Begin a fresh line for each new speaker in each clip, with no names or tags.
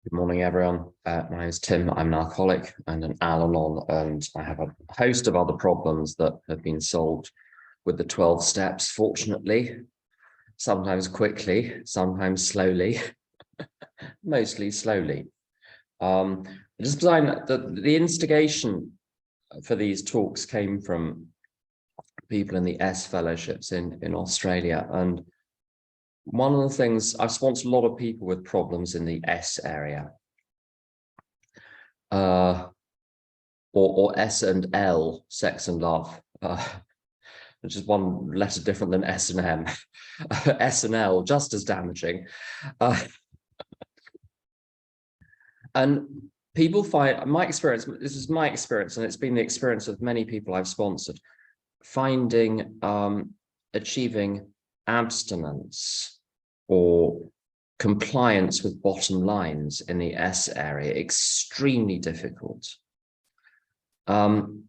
Good morning, everyone. My name is Tim. I'm an alcoholic and an Al-Anon, and I have a host of other problems that have been solved with the 12 steps, fortunately, sometimes quickly, sometimes slowly, mostly slowly. The instigation for these talks came from people in the S fellowships in Australia. And one of the things, I've sponsored a lot of people with problems in the S area. Or S and L, sex and love, which is one letter different than S and M. S and L, just as damaging. And people find, my experience, this is my experience, and it's been the experience of many people I've sponsored, finding achieving abstinence or compliance with bottom lines in the S area extremely difficult. And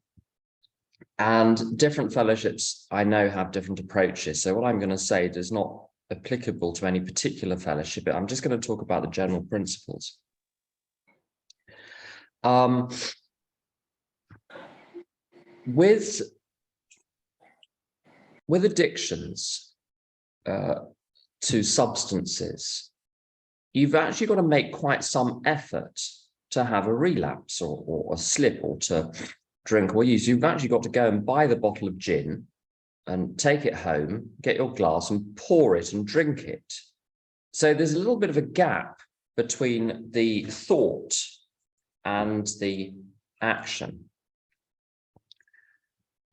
different fellowships I know have different approaches. So what I'm going to say is not applicable to any particular fellowship, but I'm just going to talk about the general principles. With addictions to substances, you've actually got to make quite some effort to have a relapse or a slip or to drink or use. You've actually got to go and buy the bottle of gin and take it home, get your glass and pour it and drink it. So there's a little bit of a gap between the thought and the action.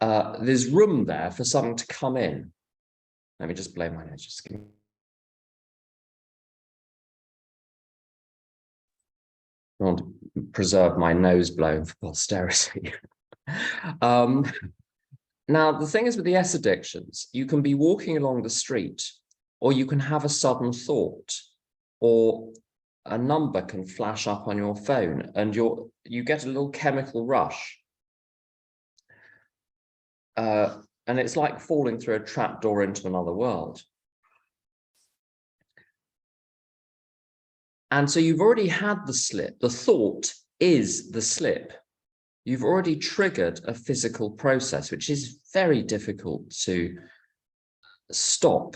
There's room there for something to come in. Let me just blow my nose. Just give me. I want to preserve my nose blowing for posterity. Now, the thing is with the S addictions, you can be walking along the street, or you can have a sudden thought, or a number can flash up on your phone, and you get a little chemical rush. And it's like falling through a trapdoor into another world. And so you've already had the slip. The thought is the slip. You've already triggered a physical process, which is very difficult to stop.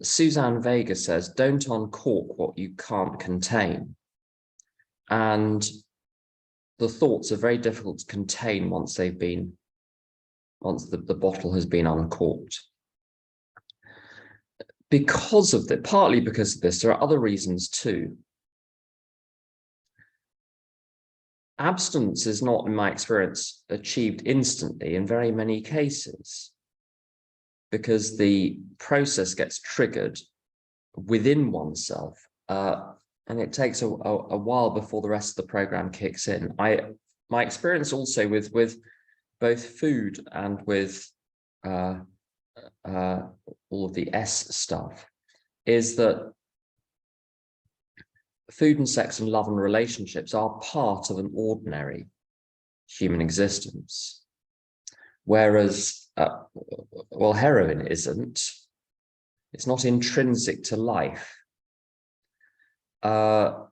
Suzanne Vega says, don't uncork what you can't contain. And the thoughts are very difficult to contain once the bottle has been uncorked. Because of that, partly because of this, there are other reasons too. Abstinence is not, in my experience, achieved instantly in very many cases, because the process gets triggered within oneself, and it takes a while before the rest of the program kicks in. My experience also with both food and with all of the S stuff is that food and sex and love and relationships are part of an ordinary human existence, whereas well, heroin isn't. It's not intrinsic to life. So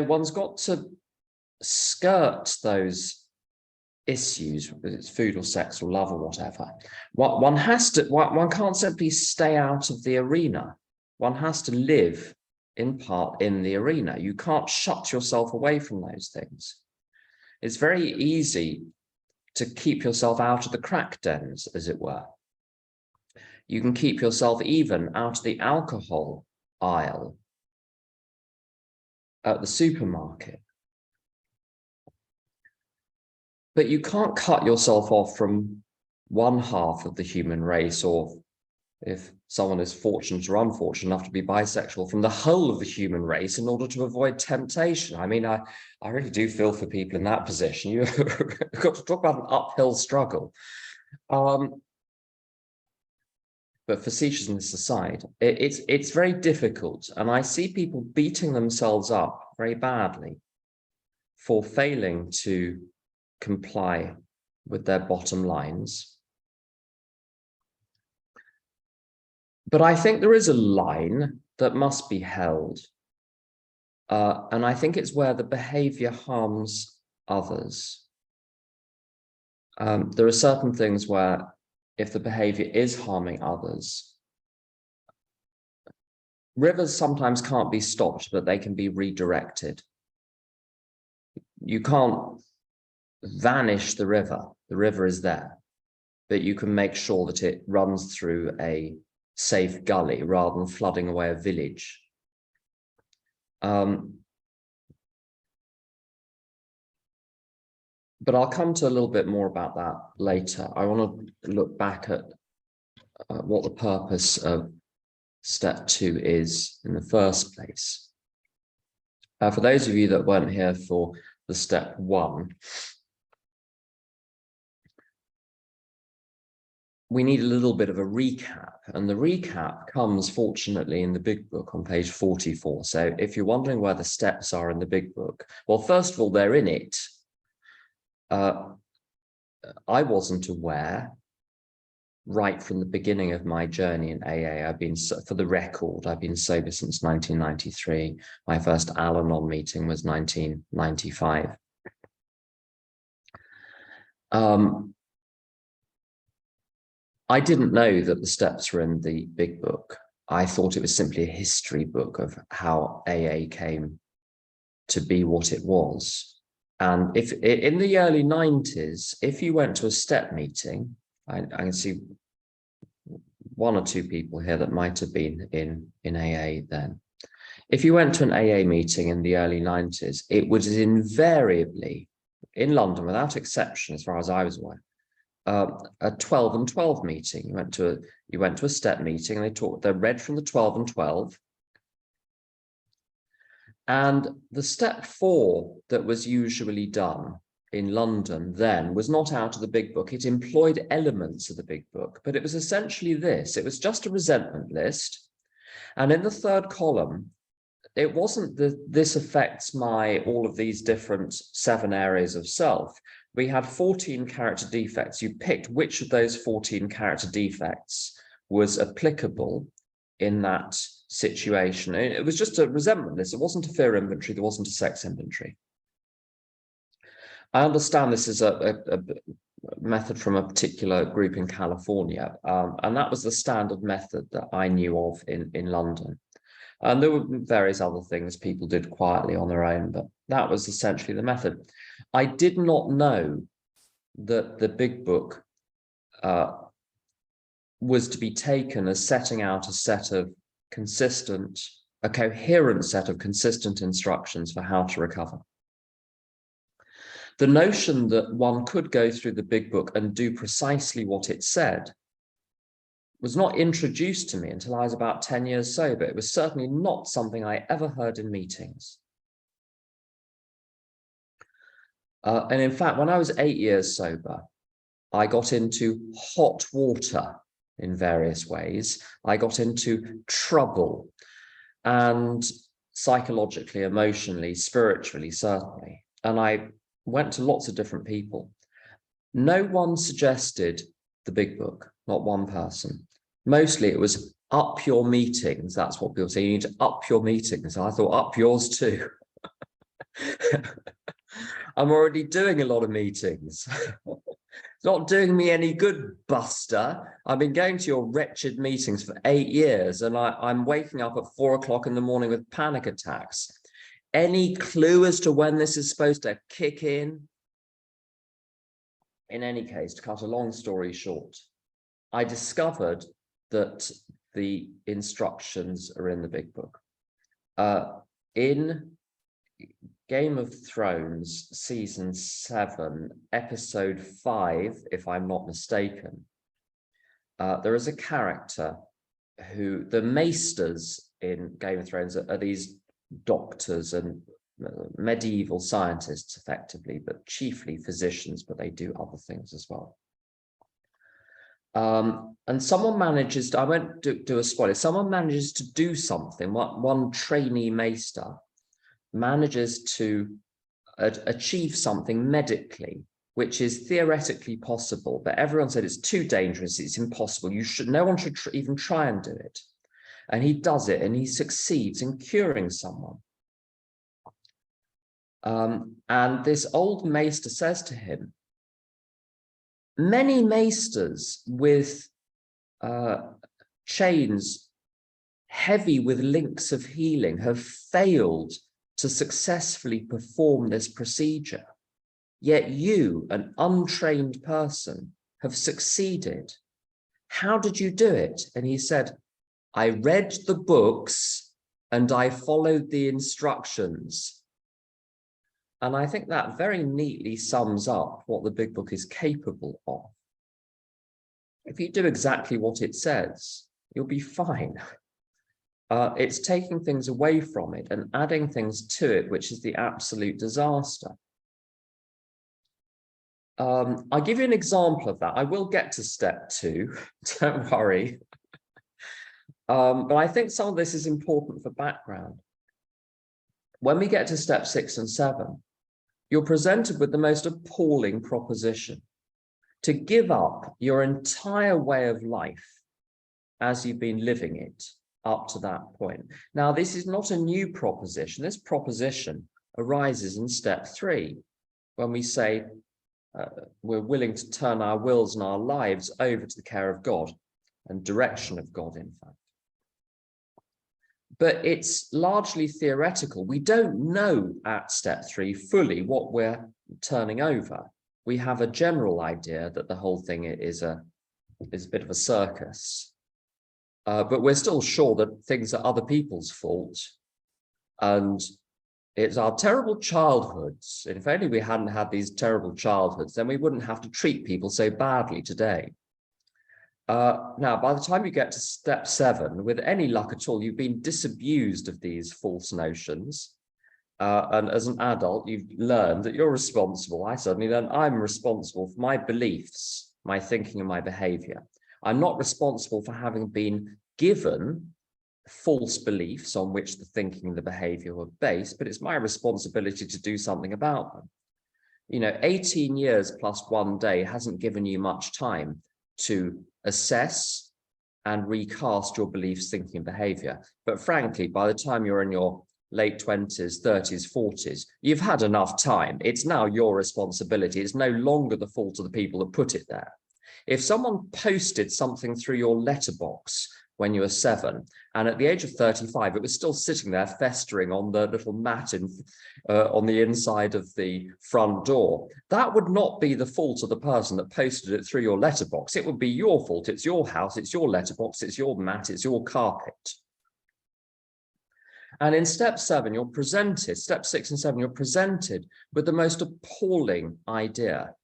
one's got to skirt those issues, whether it's food or sex or love or whatever. One can't simply stay out of the arena. One has to live in part in the arena. You can't shut yourself away from those things. It's very easy to keep yourself out of the crack dens, as it were. You can keep yourself even out of the alcohol aisle at the supermarket. But you can't cut yourself off from one half of the human race, or if someone is fortunate or unfortunate enough to be bisexual, from the whole of the human race in order to avoid temptation. I mean, I really do feel for people in that position. You've got to talk about an uphill struggle. But facetiousness aside, it's very difficult. And I see people beating themselves up very badly for failing to comply with their bottom lines. But I think there is a line that must be held And I think it's where the behavior harms others. There are certain things where if the behavior is harming others, rivers sometimes can't be stopped, but they can be redirected. You can't vanish the river is there, but you can make sure that it runs through a safe gully rather than flooding away a village. But I'll come to a little bit more about that later. I want to look back at what the purpose of step 2 is in the first place. For those of you that weren't here for the step 1, we need a little bit of a recap, and the recap comes fortunately in the big book on page 44. So if you're wondering where the steps are in the big book, well, first of all, they're in it. I wasn't aware right from the beginning of my journey in AA. I've been, for the record, I've been sober since 1993. My first Al-Anon meeting was 1995. I didn't know that the steps were in the big book. I thought it was simply a history book of how AA came to be what it was. And if in the early 90s, if you went to a step meeting, I can see 1 or 2 people here that might have been in AA then. If you went to an AA meeting in the early 90s, it was invariably, in London, without exception, as far as I was aware, a 12 and 12 meeting. You went to a step meeting and they read from the 12 and 12. And the step 4 that was usually done in London then was not out of the big book. It employed elements of the big book, but it was essentially this. It was just a resentment list. And in the 3rd column, it wasn't this affects all of these different 7 areas of self. We had 14 character defects. You picked which of those 14 character defects was applicable in that situation. It was just a resentment list. It wasn't a fear inventory. There wasn't a sex inventory. I understand this is a method from a particular group in California, and that was the standard method that I knew of in London. And there were various other things people did quietly on their own, but that was essentially the method. I did not know that the big book was to be taken as setting out a coherent set of consistent instructions for how to recover. The notion that one could go through the big book and do precisely what it said was not introduced to me until I was about 10 years sober. It was certainly not something I ever heard in meetings. And in fact, when I was 8 years sober, I got into hot water in various ways. I got into trouble, and psychologically, emotionally, spiritually, certainly. And I went to lots of different people. No one suggested the big book, not one person. Mostly it was up your meetings. That's what people say. You need to up your meetings. I thought up yours too. I'm already doing a lot of meetings. It's not doing me any good, Buster. I've been going to your wretched meetings for 8 years, and I'm waking up at 4 o'clock in the morning with panic attacks. Any clue as to when this is supposed to kick in? In any case, to cut a long story short, I discovered that the instructions are in the big book. In Game of Thrones, season 7, episode 5, if I'm not mistaken, there is a character who, the maesters in Game of Thrones are these doctors and medieval scientists, effectively, but chiefly physicians, but they do other things as well. And someone manages to, I won't do a spoiler, someone manages to do something, one trainee maester manages to achieve something medically, which is theoretically possible, but everyone said it's too dangerous, it's impossible, no one should even try and do it. And he does it, and he succeeds in curing someone. And this old maester says to him, many maesters with chains heavy with links of healing have failed to successfully perform this procedure. Yet you, an untrained person, have succeeded. How did you do it? And he said, I read the books and I followed the instructions. And I think that very neatly sums up what the Big Book is capable of. If you do exactly what it says, you'll be fine. It's taking things away from it and adding things to it, which is the absolute disaster. I'll give you an example of that. I will get to step 2, don't worry. But I think some of this is important for background. When we get to step 6 and 7, you're presented with the most appalling proposition: to give up your entire way of life as you've been living it up to that point. Now, this is not a new proposition. This proposition arises in step 3, when we say we're willing to turn our wills and our lives over to the care of God and direction of God, in fact. But it's largely theoretical. We don't know at step 3 fully what we're turning over. We have a general idea that the whole thing is a bit of a circus. But we're still sure that things are other people's fault. And it's our terrible childhoods. And if only we hadn't had these terrible childhoods, then we wouldn't have to treat people so badly today. Now, by the time you get to step 7, with any luck at all, you've been disabused of these false notions. And as an adult, you've learned that you're responsible. I certainly learned I'm responsible for my beliefs, my thinking and my behavior. I'm not responsible for having been given false beliefs on which the thinking and the behavior were based, but it's my responsibility to do something about them. You know, 18 years plus 1 day hasn't given you much time to assess and recast your beliefs, thinking and behavior. But frankly, by the time you're in your late 20s, 30s, 40s, you've had enough time. It's now your responsibility. It's no longer the fault of the people that put it there. If someone posted something through your letterbox when you were 7, and at the age of 35, it was still sitting there festering on the little mat on the inside of the front door, that would not be the fault of the person that posted it through your letterbox. It would be your fault. It's your house, it's your letterbox, it's your mat, it's your carpet. And in step 7, you're presented, step 6 and 7, you're presented with the most appalling idea.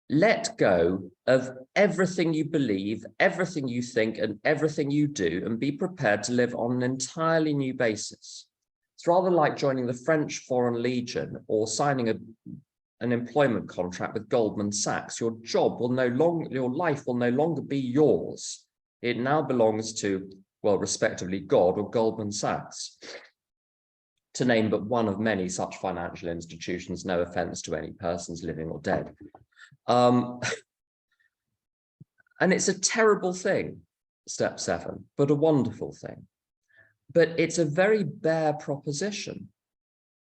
Let go of everything you believe, everything you think, and everything you do, and be prepared to live on an entirely new basis. It's rather like joining the French Foreign Legion or signing an employment contract with Goldman Sachs. Your job will no longer, your life will no longer be yours. It now belongs to, well, respectively, God or Goldman Sachs, to name but one of many such financial institutions, no offense to any persons living or dead. And it's a terrible thing, step 7, but a wonderful thing. But it's a very bare proposition.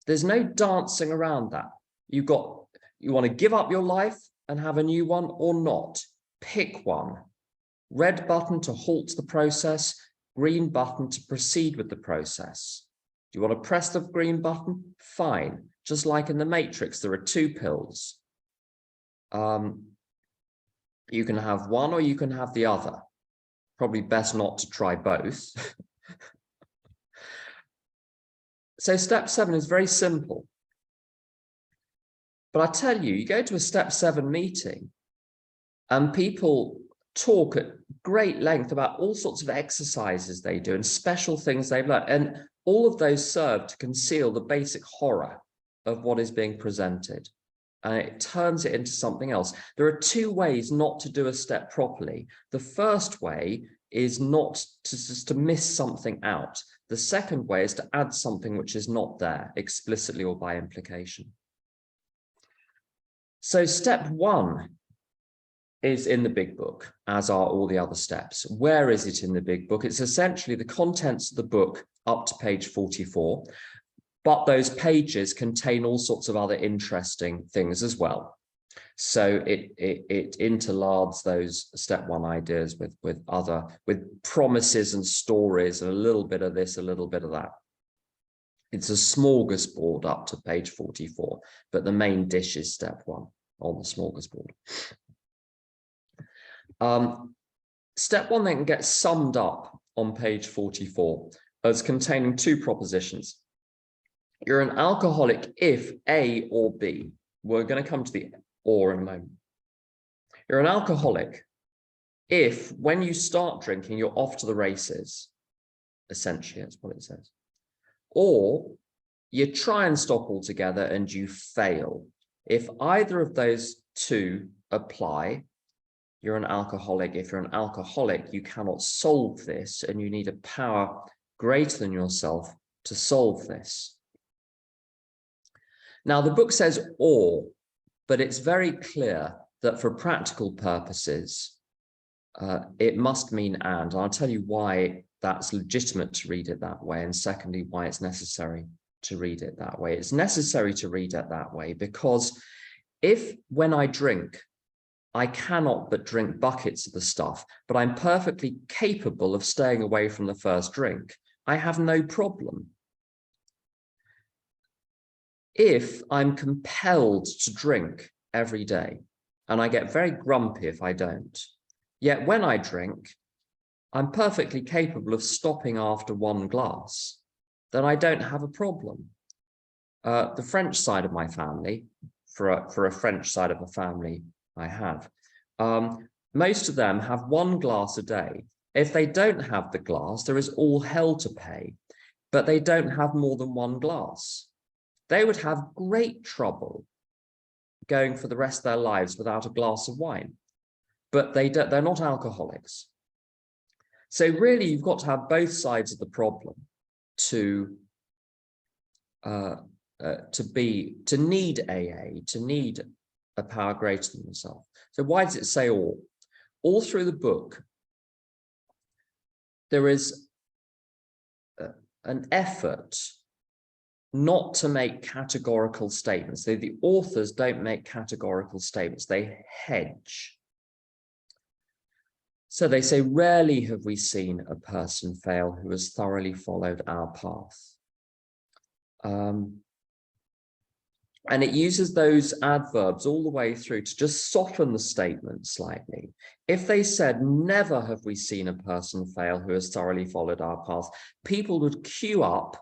There's no dancing around that. You want to give up your life and have a new one or not. Pick one. Red button to halt the process, green button to proceed with the process. Do you want to press the green button? Fine. Just like in the Matrix, there are 2 pills. You can have one or you can have the other. Probably best not to try both. So step 7 is very simple. But I tell you, you go to a step 7 meeting and people talk at great length about all sorts of exercises they do and special things they've learned. And all of those serve to conceal the basic horror of what is being presented. And it turns it into something else. There are 2 ways not to do a step properly. The first way is not to miss something out. The second way is to add something which is not there, explicitly or by implication. So step 1 is in the Big Book, as are all the other steps. Where is it in the Big Book? It's essentially the contents of the book up to page 44. But those pages contain all sorts of other interesting things as well. So it interlards those step one ideas with promises and stories and a little bit of this, a little bit of that. It's a smorgasbord up to page 44, but the main dish is step one on the smorgasbord. Step one then gets summed up on page 44 as containing two propositions. You're an alcoholic if A or B. We're going to come to the or in a moment. You're an alcoholic if, when you start drinking, you're off to the races. Essentially, that's what it says. Or you try and stop altogether and you fail. If either of those two apply, you're an alcoholic. If you're an alcoholic, you cannot solve this, and you need a power greater than yourself to solve this. Now, the book says or, but it's very clear that for practical purposes, it must mean and I'll tell you why that's legitimate to read it that way, and secondly, why it's necessary to read it that way. It's necessary to read it that way because if, when I drink, I cannot but drink buckets of the stuff, but I'm perfectly capable of staying away from the first drink, I have no problem. If I'm compelled to drink every day, and I get very grumpy if I don't, yet when I drink, I'm perfectly capable of stopping after one glass, then I don't have a problem. The French side of my family, for a French side of the family I have, most of them have one glass a day. If they don't have the glass, there is all hell to pay, but they don't have more than one glass. They would have great trouble going for the rest of their lives without a glass of wine, but they're not alcoholics. So really, you've got to have both sides of the problem to need AA, to need a power greater than yourself. So why does it say all? All through the book, there is an effort not to make categorical statements. The authors don't make categorical statements, they hedge. So they say, rarely have we seen a person fail who has thoroughly followed our path. And it uses those adverbs all the way through to just soften the statement slightly. If they said, never have we seen a person fail who has thoroughly followed our path, people would queue up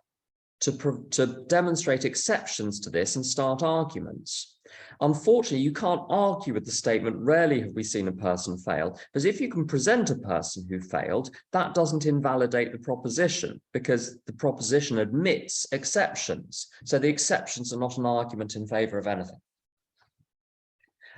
to demonstrate exceptions to this and start arguments. Unfortunately, you can't argue with the statement, rarely have we seen a person fail, because if you can present a person who failed, that doesn't invalidate the proposition, because the proposition admits exceptions. So the exceptions are not an argument in favor of anything.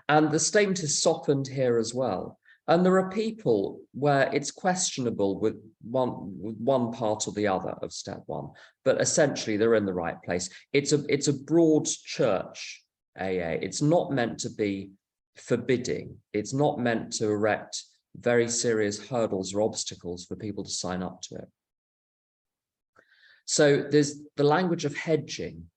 And the statement is softened here as well. And there are people where it's questionable with one part or the other of step one, but essentially they're in the right place. It's a broad church, AA. It's not meant to be forbidding. It's not meant to erect very serious hurdles or obstacles for people to sign up to it. So there's the language of hedging.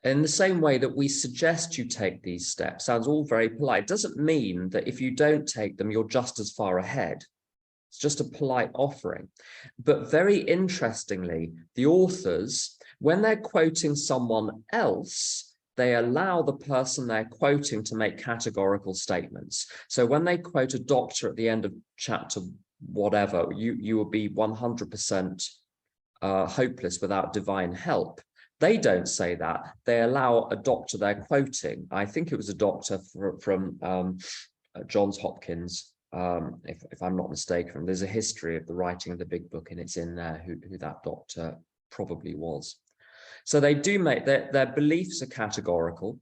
In the same way that we suggest you take these steps, sounds all very polite. It doesn't mean that if you don't take them, you're just as far ahead. It's just a polite offering. But very interestingly, the authors, when they're quoting someone else, they allow the person they're quoting to make categorical statements. So when they quote a doctor at the end of chapter whatever, you will be 100% hopeless without divine help. They don't say that. They allow a doctor they're quoting. I think it was a doctor from Johns Hopkins, if I'm not mistaken. There's a history of the writing of the big book, and it's in there who that doctor probably was. So they do make their beliefs are categorical,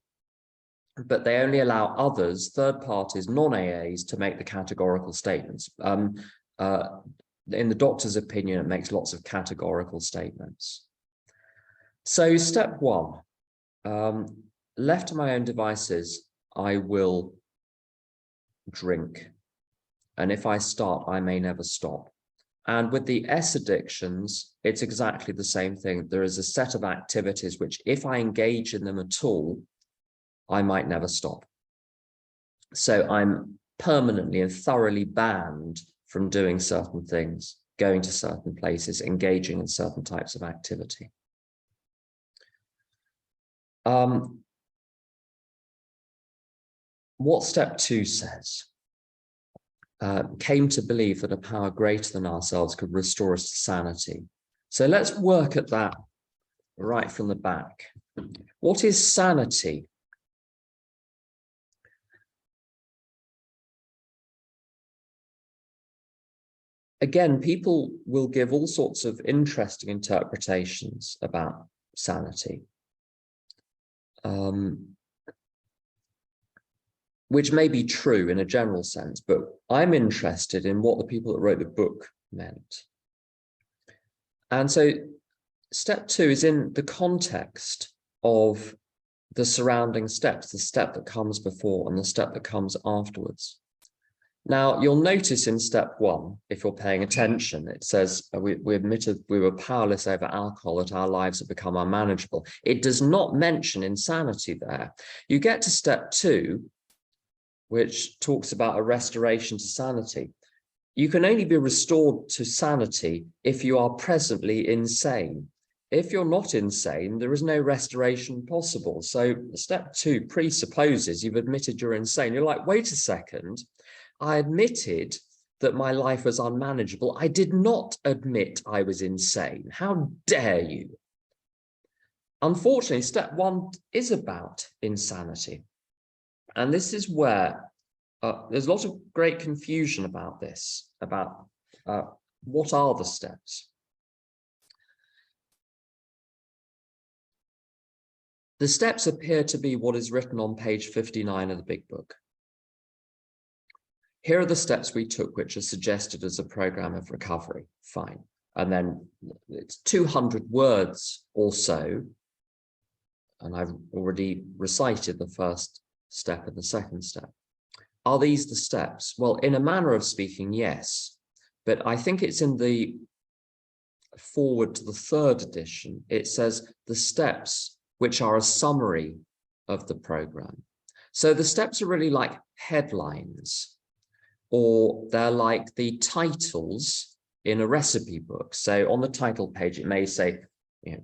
but they only allow others, third parties, non-AAs, to make the categorical statements. In the doctor's opinion, it makes lots of categorical statements. So step one, left to my own devices, I will drink. And if I start, I may never stop. And with the S addictions, it's exactly the same thing. There is a set of activities which, if I engage in them at all, I might never stop. So I'm permanently and thoroughly banned from doing certain things, going to certain places, engaging in certain types of activity. What step 2 says, came to believe that a power greater than ourselves could restore us to sanity. So let's work at that right from the back. What is sanity? Again, people will give all sorts of interesting interpretations about sanity, which may be true in a general sense, but I'm interested in what the people that wrote the book meant. And so step 2 is in the context of the surrounding steps, the step that comes before and the step that comes afterwards. Now, you'll notice in step 1, if you're paying attention, it says we admitted we were powerless over alcohol, that our lives have become unmanageable. It does not mention insanity there. You get to step 2, which talks about a restoration to sanity. You can only be restored to sanity if you are presently insane. If you're not insane, there is no restoration possible. So step 2 presupposes you've admitted you're insane. You're like, wait a second. I admitted that my life was unmanageable. I did not admit I was insane. How dare you? Unfortunately, step 1 is about insanity. And this is where there's a lot of great confusion about this, about what are the steps. The steps appear to be what is written on page 59 of the big book. Here are the steps we took, which are suggested as a program of recovery. Fine. And then it's 200 words or so. And I've already recited the first step and the second step. Are these the steps? Well, in a manner of speaking, yes. But I think it's in the forward to the 3rd edition. It says the steps, which are a summary of the program. So the steps are really like headlines, or they're like the titles in a recipe book. So on the title page, it may say,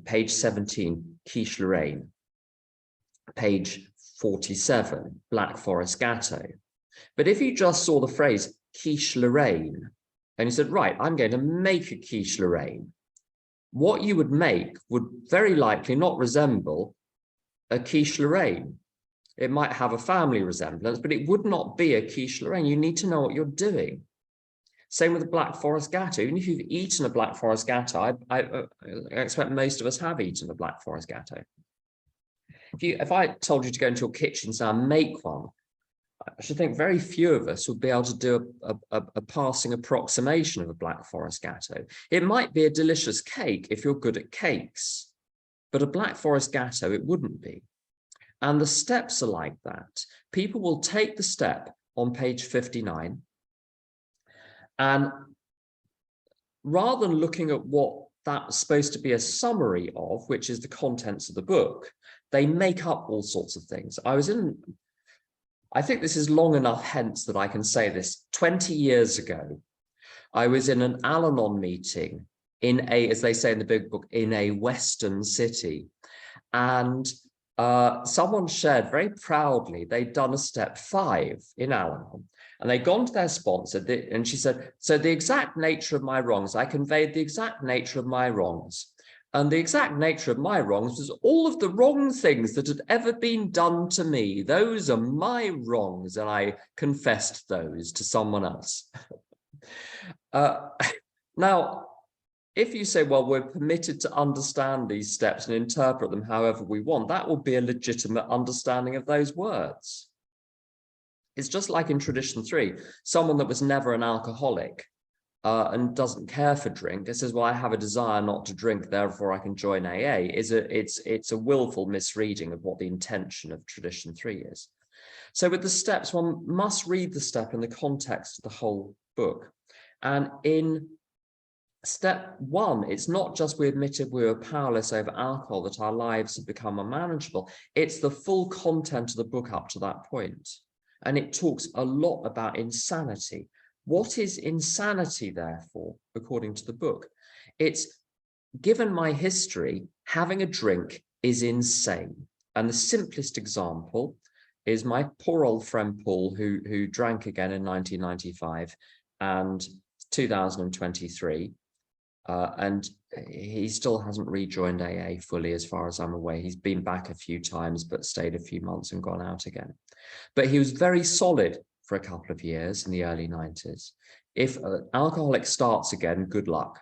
page 17, quiche Lorraine. Page 47, Black Forest Gatto. But if you just saw the phrase quiche Lorraine, and you said, right, I'm going to make a quiche Lorraine, what you would make would very likely not resemble a quiche Lorraine. It might have a family resemblance, but it would not be a quiche Lorraine. You need to know what you're doing. Same with the Black Forest Gatto. Even if you've eaten a Black Forest Gatto, I expect most of us have eaten a Black Forest Gatto. If I told you to go into your kitchen and make one, I should think very few of us would be able to do a passing approximation of a Black Forest Gatto. It might be a delicious cake if you're good at cakes, but a Black Forest Gatto, it wouldn't be. And the steps are like that. People will take the step on page 59, and rather than looking at what that's supposed to be a summary of, which is the contents of the book, they make up all sorts of things. I think this is long enough hence that I can say this. 20 years ago, I was in an Al-Anon meeting in a, as they say in the big book, in a Western city. And someone shared very proudly they'd done a step 5 in Al-Anon, and they'd gone to their sponsor, and she said, so the exact nature of my wrongs, I conveyed the exact nature of my wrongs. And the exact nature of my wrongs was all of the wrong things that had ever been done to me. Those are my wrongs, and I confessed those to someone else. Now, if you say, well, we're permitted to understand these steps and interpret them however we want, that will be a legitimate understanding of those words. It's just like in tradition 3, someone that was never an alcoholic and doesn't care for drink, it says, well, I have a desire not to drink, therefore I can join AA. It's a willful misreading of what the intention of tradition 3 is. So with the steps, one must read the step in the context of the whole book. And in step one, it's not just we admitted we were powerless over alcohol, that our lives have become unmanageable. It's the full content of the book up to that point. And it talks a lot about insanity. What is insanity, therefore, according to the book? It's, given my history, having a drink is insane. And the simplest example is my poor old friend Paul, who drank again in 1995 and 2023. And he still hasn't rejoined AA fully, as far as I'm aware. He's been back a few times, but stayed a few months and gone out again. But he was very solid for a couple of years in the early 90s. If an alcoholic starts again, good luck.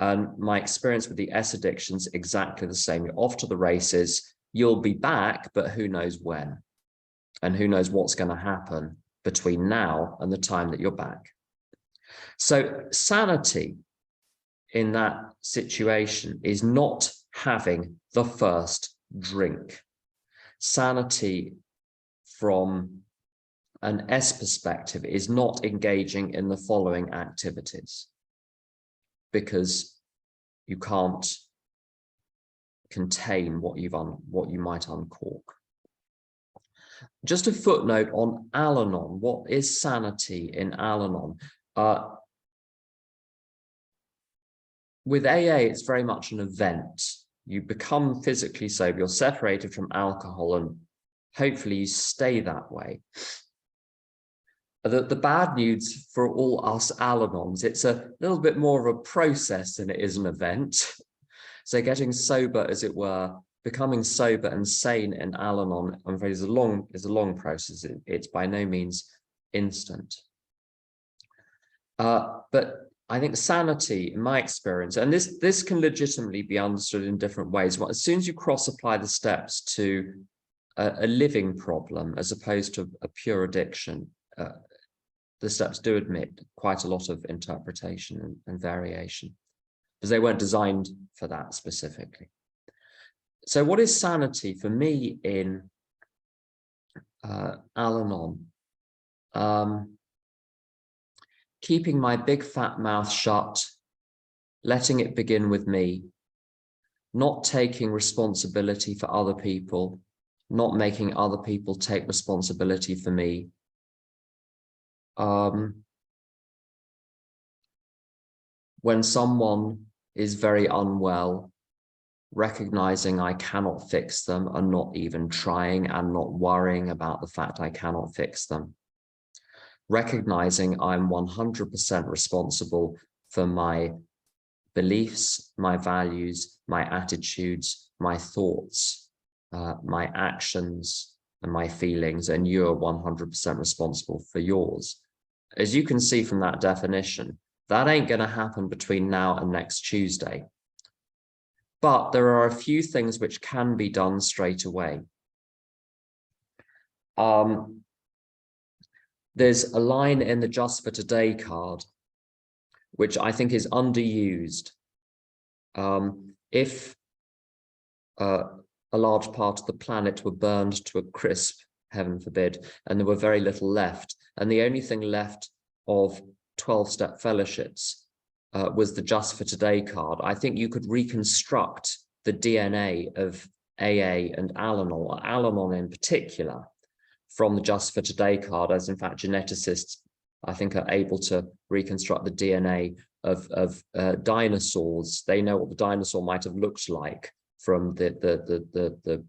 And my experience with the S addiction's exactly the same. You're off to the races, you'll be back, but who knows when? And who knows what's going to happen between now and the time that you're back. So sanity in that situation is not having the first drink. Sanity from an S perspective is not engaging in the following activities, because you can't contain what you might uncork. Just a footnote on Al-Anon. What is sanity in Al-Anon? With AA, it's very much an event. You become physically sober, you're separated from alcohol, and hopefully you stay that way. The bad news for all us Al-Anons, it's a little bit more of a process than it is an event. So getting sober, as it were, becoming sober and sane in Al-Anon, I'm afraid, is a long process. It's by no means instant. But I think sanity, in my experience, and this can legitimately be understood in different ways. Well, as soon as you cross-apply the steps to a living problem, as opposed to a pure addiction, the steps do admit quite a lot of interpretation and variation, because they weren't designed for that specifically. So what is sanity for me in Al-Anon? Keeping my big fat mouth shut, letting it begin with me, not taking responsibility for other people, not making other people take responsibility for me. When someone is very unwell, recognizing I cannot fix them and not even trying and not worrying about the fact I cannot fix them. Recognizing I'm 100% responsible for my beliefs, my values, my attitudes, my thoughts, my actions, and my feelings, and you're 100% responsible for yours. As you can see from that definition, that ain't going to happen between now and next Tuesday. But there are a few things which can be done straight away. There's a line in the Just for Today card, which I think is underused. If a large part of the planet were burned to a crisp, heaven forbid, and there were very little left, and the only thing left of 12-step fellowships was the Just for Today card, I think you could reconstruct the DNA of AA and Al-Anon, or Al-Anon in particular, from the Just for Today card, as in fact geneticists, I think, are able to reconstruct the DNA of dinosaurs. They know what the dinosaur might have looked like from the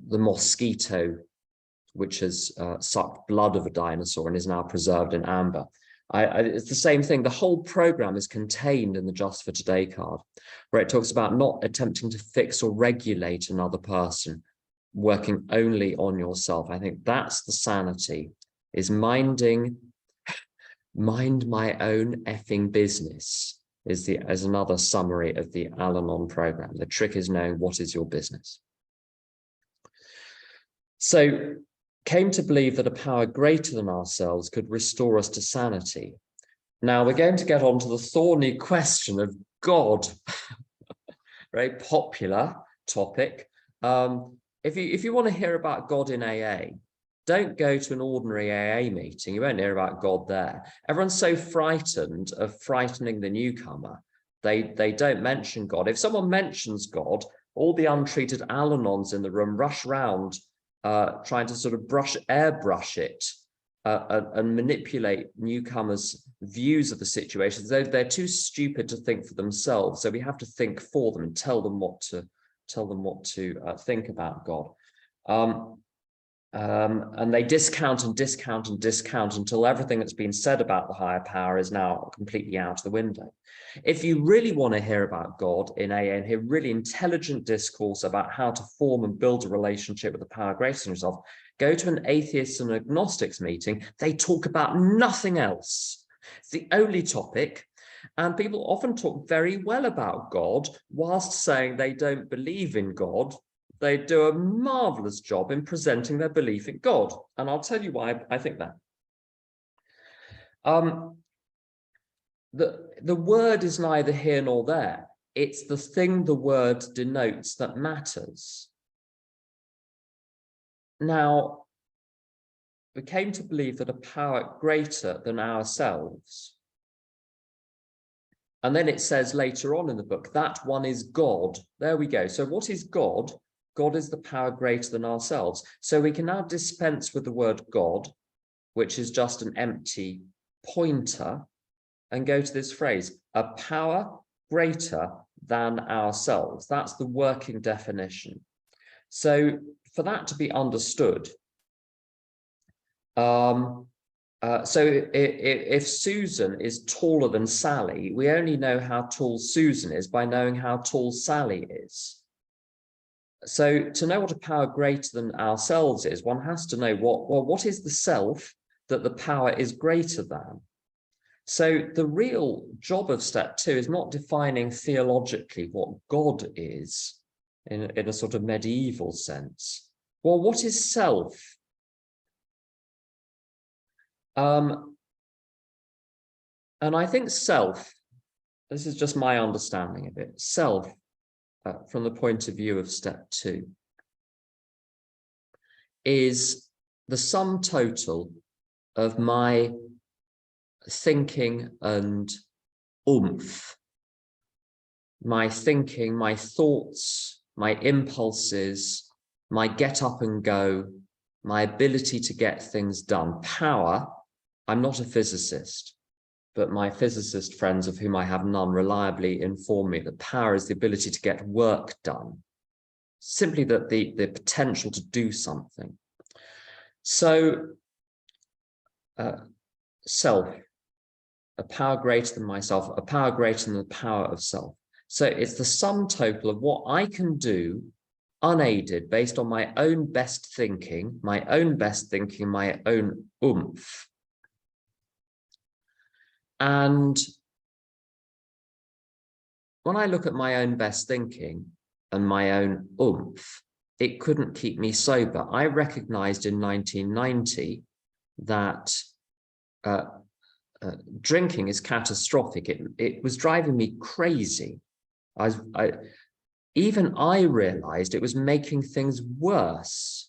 mosquito, which has sucked blood of a dinosaur and is now preserved in amber. It's the same thing. The whole program is contained in the Just for Today card, where it talks about not attempting to fix or regulate another person, working only on yourself. I think that's the sanity, is mind my own effing business, is another summary of the Al-Anon program. The trick is knowing what is your business. So came to believe that a power greater than ourselves could restore us to sanity. Now we're going to get on to the thorny question of God. Very popular topic. If you want to hear about God in AA, Don't go to an ordinary AA meeting. You won't hear about God there. Everyone's so frightened of frightening the newcomer. They don't mention God. If someone mentions God, all the untreated Al-Anons in the room rush round, trying to sort of airbrush it and manipulate newcomers' views of the situation. They're too stupid to think for themselves. So we have to think for them and tell them what to think about God. And they discount and discount and discount until everything that's been said about the higher power is now completely out of the window. If you really want to hear about God in AA and hear really intelligent discourse about how to form and build a relationship with the power greater than yourself, go to an atheists and agnostics meeting. They talk about nothing else. It's the only topic. And people often talk very well about God whilst saying they don't believe in God. They do a marvelous job in presenting their belief in God. And I'll tell you why I think that. The word is neither here nor there. It's the thing the word denotes that matters. Now, we came to believe that a power greater than ourselves. And then it says later on in the book, that one is God. There we go. So what is God? God is the power greater than ourselves. So we can now dispense with the word God, which is just an empty pointer, and go to this phrase, a power greater than ourselves. That's the working definition. So for that to be understood, so if Susan is taller than Sally, we only know how tall Susan is by knowing how tall Sally is. So to know what a power greater than ourselves is, one has to know what is the self that the power is greater than. So the real job of step 2 is not defining theologically what God is in a sort of medieval sense. Well, what is self? And I think self, this is just my understanding of it, self, from the point of view of step 2, is the sum total of my thinking and oomph, my thinking, my thoughts, my impulses, my get up and go, my ability to get things done. Power, I'm not a physicist, but my physicist friends, of whom I have none, reliably inform me that power is the ability to get work done, simply that the potential to do something. So self, a power greater than myself, a power greater than the power of self. So it's the sum total of what I can do unaided based on my own best thinking, my own oomph. And when I look at my own best thinking and my own oomph, it couldn't keep me sober. I recognized in 1990 that drinking is catastrophic. It was driving me crazy. Even I realized it was making things worse.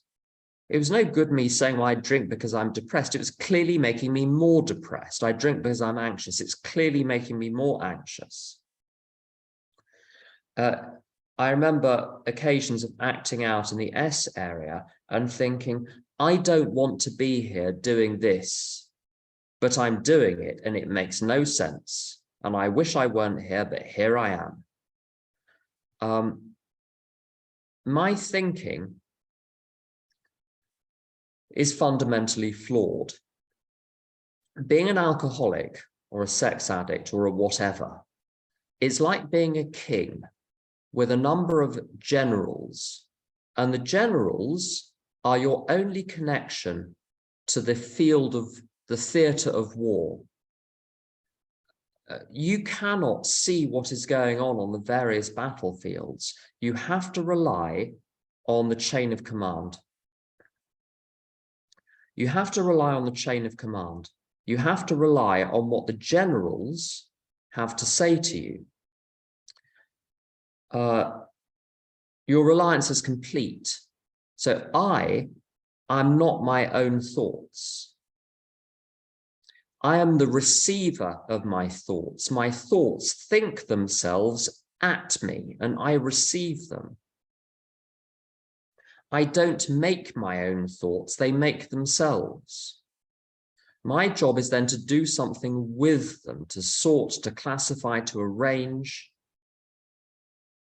It was no good me saying, well, I drink because I'm depressed. It was clearly making me more depressed. I drink because I'm anxious. It's clearly making me more anxious. I remember occasions of acting out in the S area and thinking, I don't want to be here doing this, but I'm doing it and it makes no sense. And I wish I weren't here, but here I am. My thinking is fundamentally flawed. Being an alcoholic or a sex addict or a whatever, it's like being a king with a number of generals, and the generals are your only connection to the field of the theatre of war. You cannot see what is going on the various battlefields. You have to rely on the chain of command. You have to rely on the chain of command. You have to rely on what the generals have to say to you. Your reliance is complete. So I I'm not my own thoughts. I am the receiver of my thoughts. My thoughts think themselves at me and I receive them. I don't make my own thoughts, they make themselves. My job is then to do something with them, to sort, to classify, to arrange,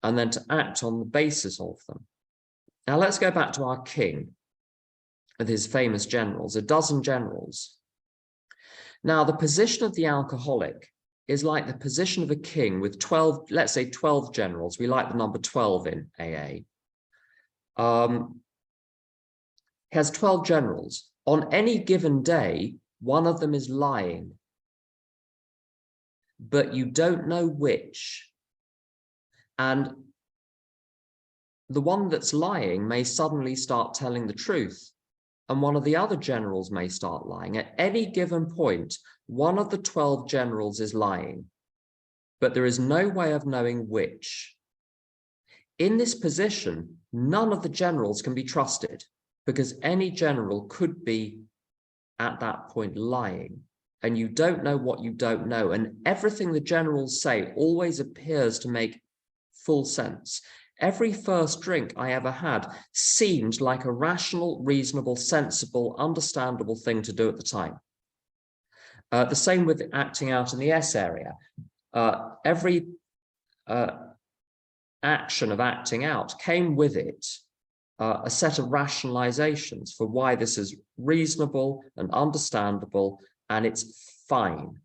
and then to act on the basis of them. Now let's go back to our king with his famous generals, a dozen generals. Now, the position of the alcoholic is like the position of a king with 12, let's say 12 generals. We like the number 12 in AA. He has 12 generals. On any given day, one of them is lying, but you don't know which. And the one that's lying may suddenly start telling the truth, and one of the other generals may start lying. At any given point, one of the 12 generals is lying, but there is no way of knowing which. In this position, none of the generals can be trusted because any general could be at that point lying, and you don't know what you don't know. And everything the generals say always appears to make full sense. Every first drink I ever had seemed like a rational, reasonable, sensible, understandable thing to do at the time. The same with acting out in the S area. Every action of acting out came with it a set of rationalizations for why this is reasonable and understandable, and it's fine.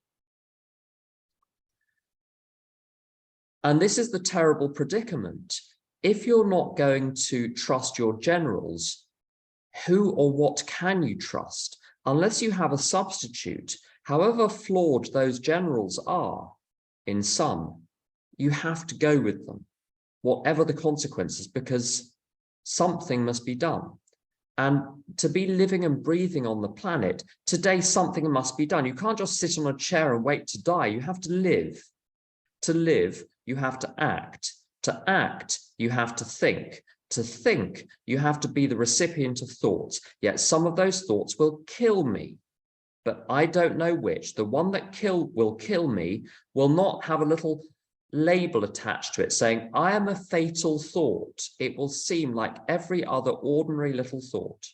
And this is the terrible predicament. If you're not going to trust your generals, who or what can you trust? Unless you have a substitute, however flawed those generals are, in some, you have to go with them, whatever the consequences, because something must be done. And to be living and breathing on the planet, today something must be done. You can't just sit on a chair and wait to die. You have to live. To live, you have to act. To act, you have to think. To think, you have to be the recipient of thoughts. Yet some of those thoughts will kill me, but I don't know which. The one that will kill me will not have a little label attached to it saying, I am a fatal thought. It will seem like every other ordinary little thought.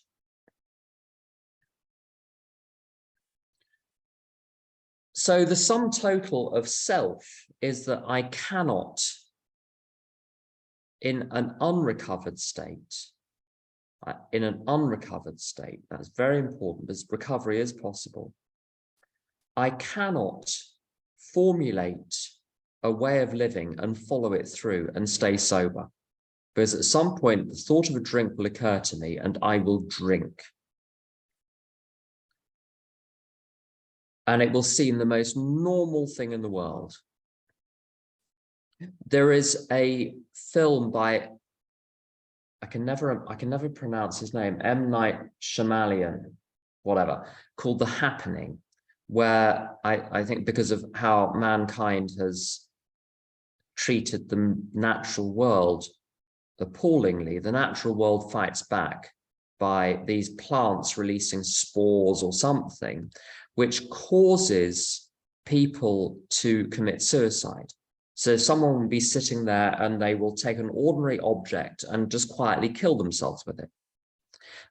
So the sum total of self is that I cannot, in an unrecovered state, that's very important, because recovery is possible. I cannot formulate a way of living and follow it through and stay sober, because at some point the thought of a drink will occur to me and I will drink. And it will seem the most normal thing in the world. There is a film by, I can never pronounce his name, M. Night Shyamalan, whatever, called The Happening, where I think because of how mankind has treated the natural world appallingly, the natural world fights back by these plants releasing spores or something, which causes people to commit suicide. So someone will be sitting there and they will take an ordinary object and just quietly kill themselves with it.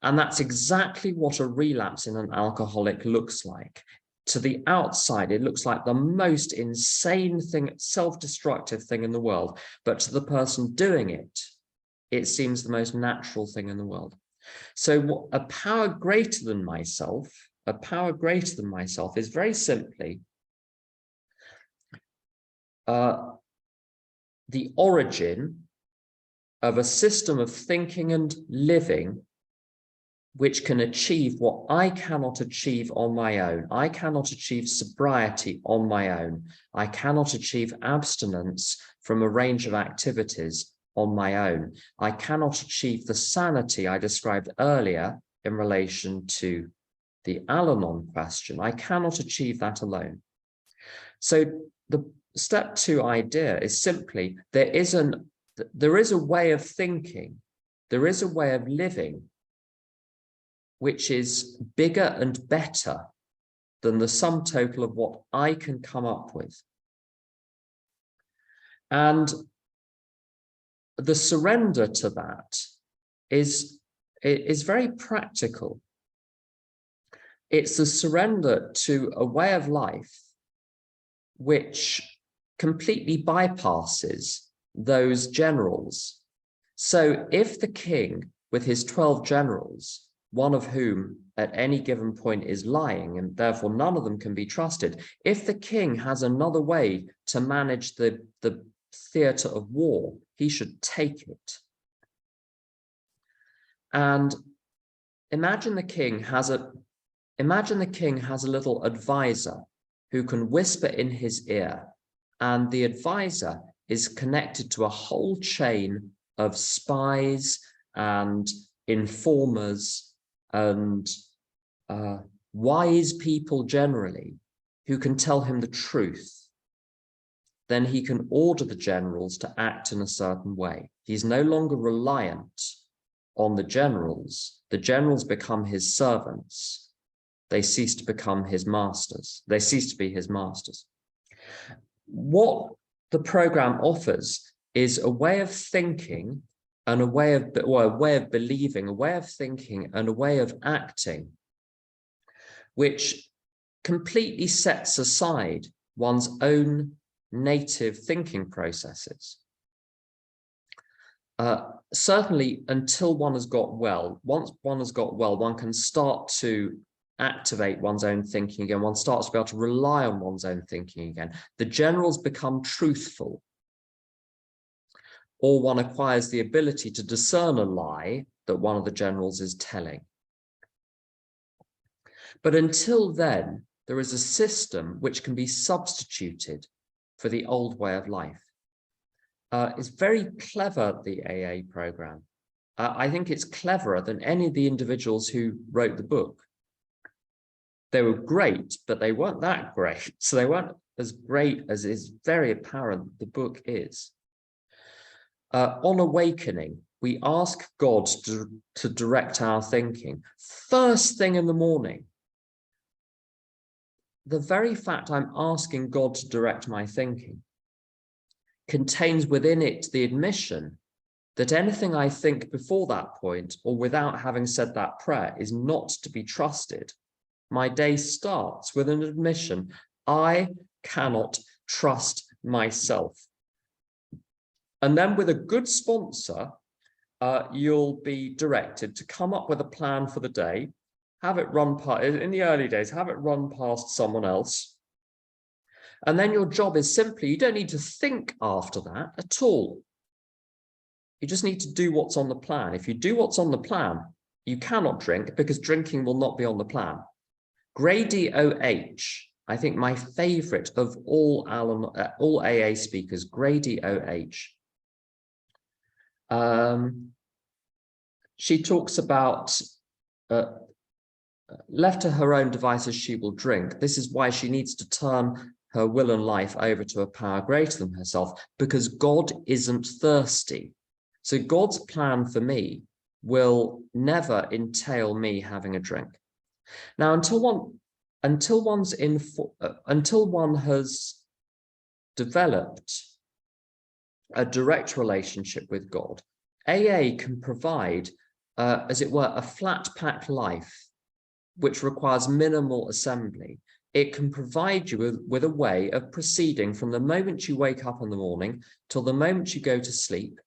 And that's exactly what a relapse in an alcoholic looks like. To the outside, it looks like the most insane thing, self-destructive thing in the world. But to the person doing it, it seems the most natural thing in the world. So a power greater than myself, is very simply the origin of a system of thinking and living which can achieve what I cannot achieve on my own. I cannot achieve sobriety on my own. I cannot achieve abstinence from a range of activities on my own. I cannot achieve the sanity I described earlier in relation to the Al-Anon question. I cannot achieve that alone. So the step 2 idea is simply there is a way of thinking, there is a way of living which is bigger and better than the sum total of what I can come up with. And the surrender to that is very practical. It's a surrender to a way of life which completely bypasses those generals. So if the king, with his 12 generals, one of whom at any given point is lying, and therefore none of them can be trusted, if the king has another way to manage the theatre of war, he should take it. And imagine the king has a little advisor who can whisper in his ear, and the advisor is connected to a whole chain of spies and informers and wise people generally who can tell him the truth. Then he can order the generals to act in a certain way. He's no longer reliant on the generals. The generals become his servants. They cease to become his masters. They cease to be his masters. What the program offers is a way of thinking and a way of believing, a way of thinking and a way of acting, which completely sets aside one's own native thinking processes. Certainly until one has got well, once one has got well, one can start to activate one's own thinking again. One starts to be able to rely on one's own thinking again. The generals become truthful, or one acquires the ability to discern a lie that one of the generals is telling. But until then, there is a system which can be substituted for the old way of life. It's very clever, the AA program. I think it's cleverer than any of the individuals who wrote the book. They were great, but they weren't that great. So they weren't as great as is very apparent the book is. On awakening, we ask God to direct our thinking. First thing in the morning, the very fact I'm asking God to direct my thinking contains within it the admission that anything I think before that point or without having said that prayer is not to be trusted. My day starts with an admission, I cannot trust myself. And then with a good sponsor, you'll be directed to come up with a plan for the day, have it run past, in the early days, have it run past someone else. And then your job is simply, you don't need to think after that at all. You just need to do what's on the plan. If you do what's on the plan, you cannot drink because drinking will not be on the plan. Grady O.H., I think my favorite of all AA speakers, Grady O.H. She talks about left to her own devices, she will drink. This is why she needs to turn her will and life over to a power greater than herself, because God isn't thirsty. So God's plan for me will never entail me having a drink. Now, until one has developed a direct relationship with God, AA can provide, as it were, a flat pack life, which requires minimal assembly. It can provide you with a way of proceeding from the moment you wake up in the morning till the moment you go to sleep.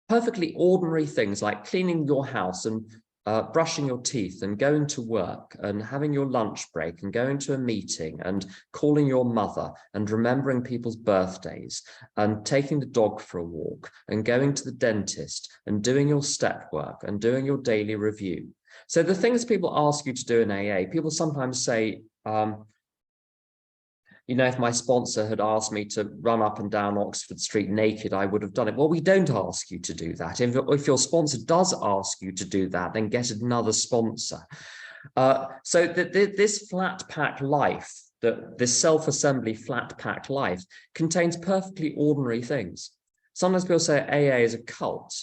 Perfectly ordinary things like cleaning your house and brushing your teeth and going to work and having your lunch break and going to a meeting and calling your mother and remembering people's birthdays and taking the dog for a walk and going to the dentist and doing your step work and doing your daily review. So the things people ask you to do in AA, people sometimes say, you know, if my sponsor had asked me to run up and down Oxford Street naked, I would have done it. Well, we don't ask you to do that. If your sponsor does ask you to do that, then get another sponsor. So this flat pack life, this self-assembly flat pack life contains perfectly ordinary things. Sometimes people say AA is a cult.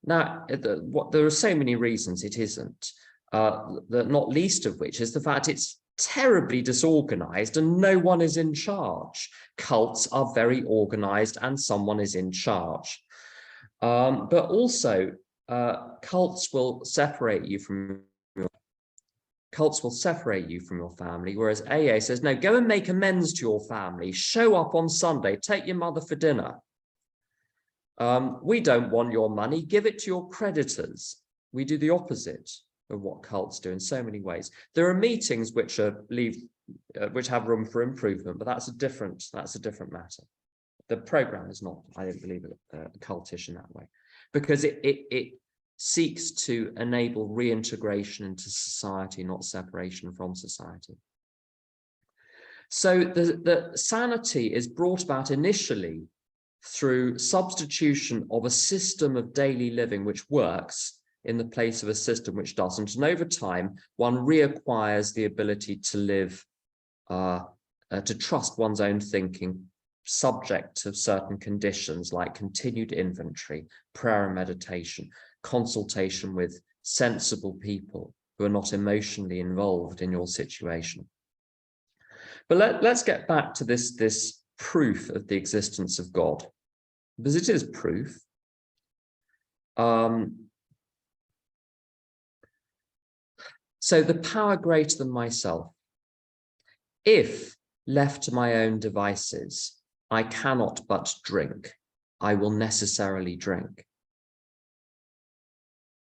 Now, there are so many reasons it isn't, not least of which is the fact it's terribly disorganized and no one is in charge. Cults are very organized and someone is in charge. But also, cults will separate you from your family, whereas AA says, no, go and make amends to your family, show up on Sunday, take your mother for dinner. We don't want your money, give it to your creditors. We do the opposite of what cults do in so many ways. There are meetings which have room for improvement, but that's a different matter. The program is not, I don't believe, cultish in that way, because it seeks to enable reintegration into society, not separation from society. So the sanity is brought about initially through substitution of a system of daily living which works in the place of a system which doesn't. And over time, one reacquires the ability to live, to trust one's own thinking, subject to certain conditions like continued inventory, prayer and meditation, consultation with sensible people who are not emotionally involved in your situation. But let's get back to this proof of the existence of God, because it is proof. So the power greater than myself. If left to my own devices, I cannot but drink. I will necessarily drink.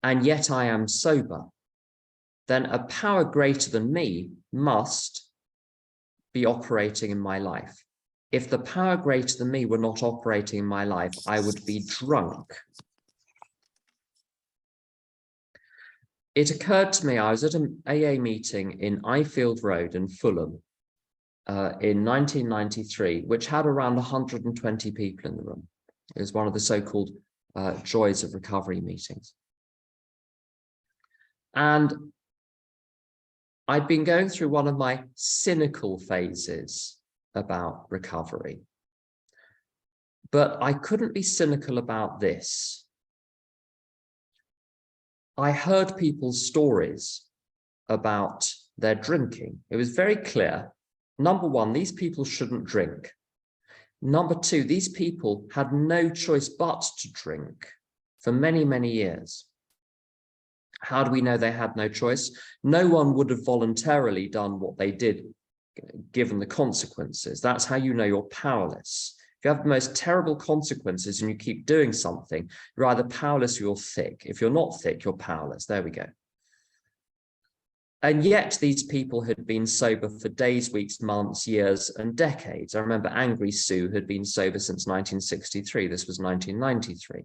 And yet I am sober. Then a power greater than me must be operating in my life. If the power greater than me were not operating in my life, I would be drunk. It occurred to me, I was at an AA meeting in Ifield Road in Fulham in 1993, which had around 120 people in the room. It was one of the so-called Joys of Recovery meetings. And I'd been going through one of my cynical phases about recovery, but I couldn't be cynical about this. I heard people's stories about their drinking. It was very clear. Number one, these people shouldn't drink. Number two, these people had no choice but to drink for many, many years. How do we know they had no choice? No one would have voluntarily done what they did, given the consequences. That's how you know you're powerless. If you have the most terrible consequences and you keep doing something, you're either powerless or you're thick. If you're not thick, you're powerless. There we go. And yet these people had been sober for days, weeks, months, years, and decades. I remember Angry Sue had been sober since 1963. This was 1993.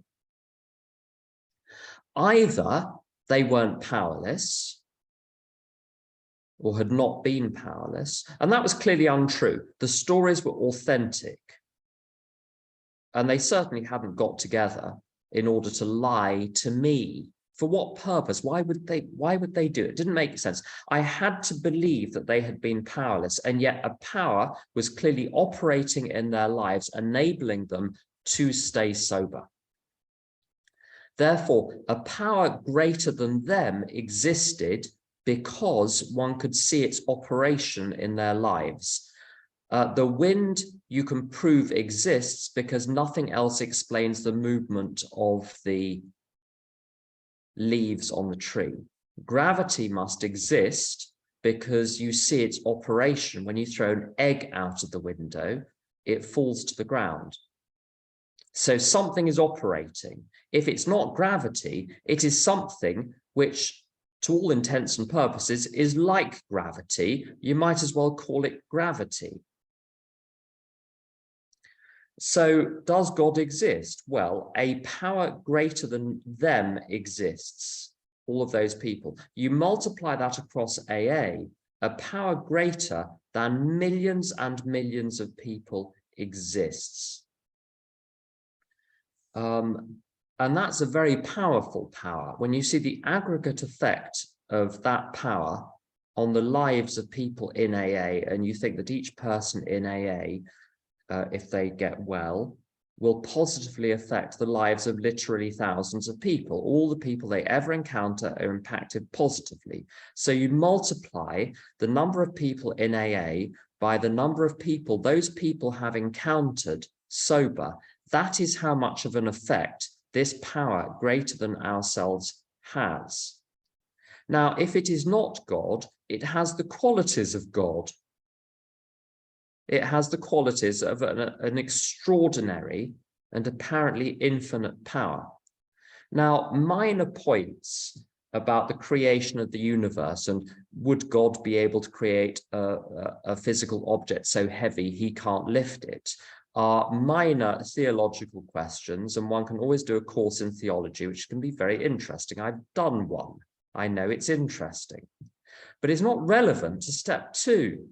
Either they weren't powerless or had not been powerless, and that was clearly untrue. The stories were authentic, and they certainly hadn't got together in order to lie to me. For what purpose? Why would they do it? It didn't make sense. I had to believe that they had been powerless, and yet a power was clearly operating in their lives, enabling them to stay sober. Therefore, a power greater than them existed because one could see its operation in their lives. The wind, you can prove, exists because nothing else explains the movement of the leaves on the tree. Gravity must exist because you see its operation. When you throw an egg out of the window, it falls to the ground. So something is operating. If it's not gravity, it is something which, to all intents and purposes, is like gravity. You might as well call it gravity. So does God exist? Well, a power greater than them exists, all of those people. You multiply that across AA, a power greater than millions and millions of people exists. And that's a very powerful power. When you see the aggregate effect of that power on the lives of people in AA, and you think that each person in AA, if they get well, will positively affect the lives of literally thousands of people. All the people they ever encounter are impacted positively. So you multiply the number of people in AA by the number of people those people have encountered sober. That is how much of an effect this power greater than ourselves has. Now, if it is not God, it has the qualities of God. It has the qualities of an extraordinary and apparently infinite power. Now, minor points about the creation of the universe and would God be able to create a physical object so heavy he can't lift it are minor theological questions, and one can always do a course in theology, which can be very interesting. I've done one. I know it's interesting, but it's not relevant to step 2.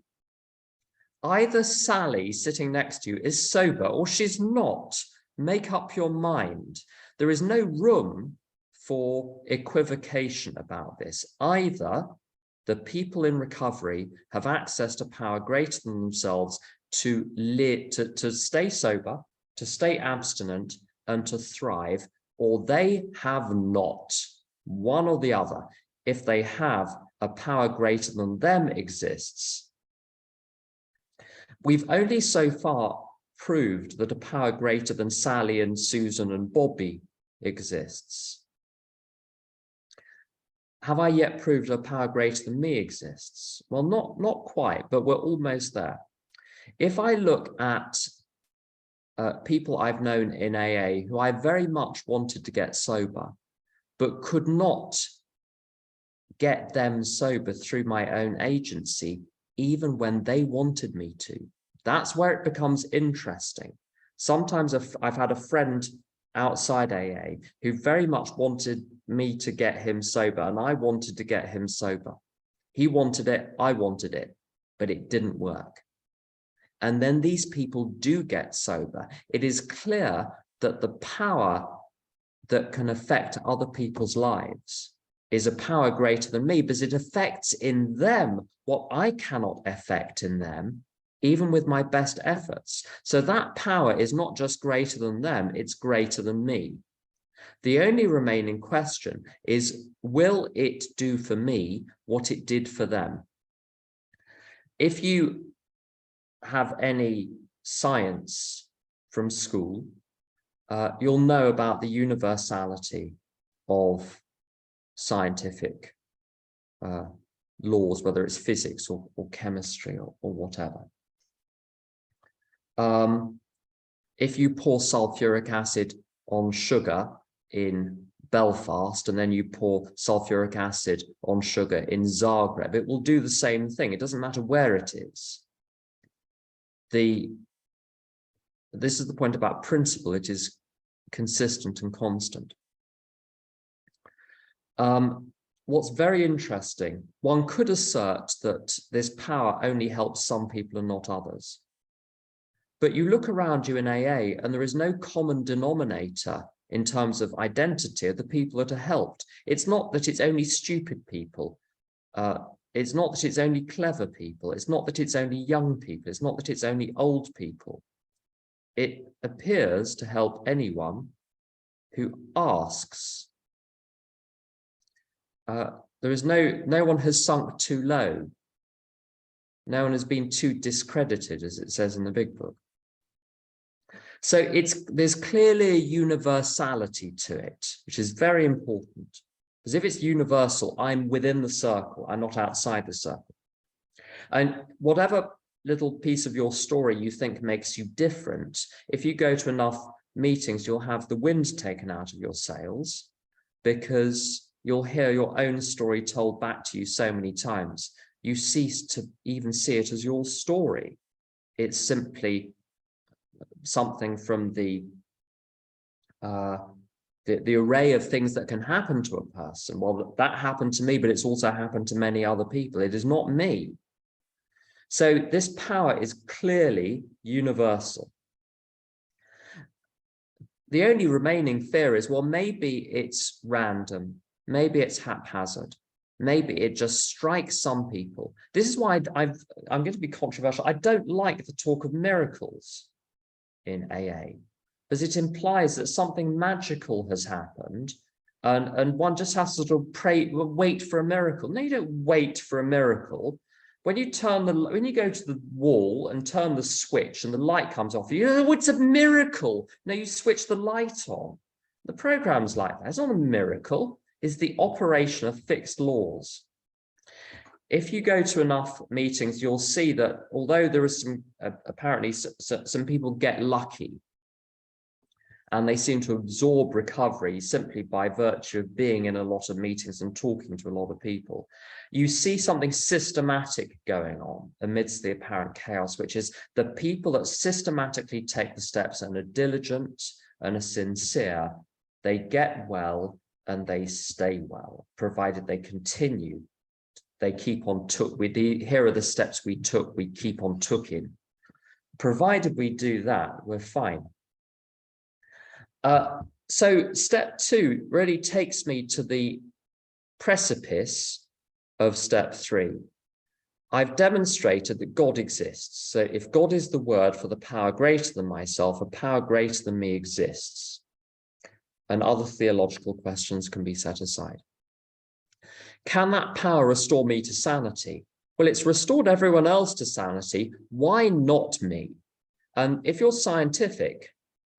Either Sally sitting next to you is sober or she's not. Make up your mind. There is no room for equivocation about this. Either the people in recovery have access to power greater than themselves to stay sober, to stay abstinent, and to thrive, or they have not. One or the other. If they have, a power greater than them exists. We've only so far proved that a power greater than Sally and Susan and Bobby exists. Have I yet proved a power greater than me exists? Well, not quite, but we're almost there. If I look at people I've known in AA who I very much wanted to get sober, but could not get them sober through my own agency, even when they wanted me to. That's where it becomes interesting. Sometimes I've had a friend outside AA who very much wanted me to get him sober, and I wanted to get him sober. He wanted it, I wanted it, but it didn't work. And then these people do get sober. It is clear that the power that can affect other people's lives is a power greater than me, because it affects in them what I cannot affect in them, even with my best efforts. So that power is not just greater than them, it's greater than me. The only remaining question is, will it do for me what it did for them? If you have any science from school, you'll know about the universality of scientific laws, whether it's physics or chemistry or whatever. If you pour sulfuric acid on sugar in Belfast and then you pour sulfuric acid on sugar in Zagreb, it will do the same thing. It doesn't matter where it is. This is the point about principle. It is consistent and constant. What's very interesting, one could assert that this power only helps some people and not others. But you look around you in AA and there is no common denominator in terms of identity of the people that are helped. It's not that it's only stupid people. It's not that it's only clever people. It's not that it's only young people. It's not that it's only old people. It appears to help anyone who asks. There is no one has sunk too low. No one has been too discredited, as it says in the big book. So there's clearly a universality to it, which is very important. Because if it's universal, I'm within the circle, I'm not outside the circle. And whatever little piece of your story you think makes you different, if you go to enough meetings, you'll have the wind taken out of your sails, because you'll hear your own story told back to you so many times. You cease to even see it as your story. It's simply something from the array of things that can happen to a person. Well, that happened to me, but it's also happened to many other people. It is not me. So this power is clearly universal. The only remaining fear is, well, maybe it's random. Maybe it's haphazard. Maybe it just strikes some people. This is why I'm going to be controversial. I don't like the talk of miracles in AA, because it implies that something magical has happened, and one just has to sort of wait for a miracle. No, you don't wait for a miracle. When you go to the wall and turn the switch and the light comes off, oh, it's a miracle. No, you switch the light on. The program's like that. It's not a miracle. It's the operation of fixed laws. If you go to enough meetings, you'll see that although there is some, apparently some people get lucky and they seem to absorb recovery simply by virtue of being in a lot of meetings and talking to a lot of people, you see something systematic going on amidst the apparent chaos, which is the people that systematically take the steps and are diligent and are sincere, they get well and they stay well, provided they continue. They keep on here are the steps we took, we keep on tooking. Provided we do that, we're fine. So step 2 really takes me to the precipice of step 3. I've demonstrated that God exists. So if God is the word for the power greater than myself, a power greater than me exists, and other theological questions can be set aside. Can that power restore me to sanity? Well, it's restored everyone else to sanity. Why not me? And if you're scientific,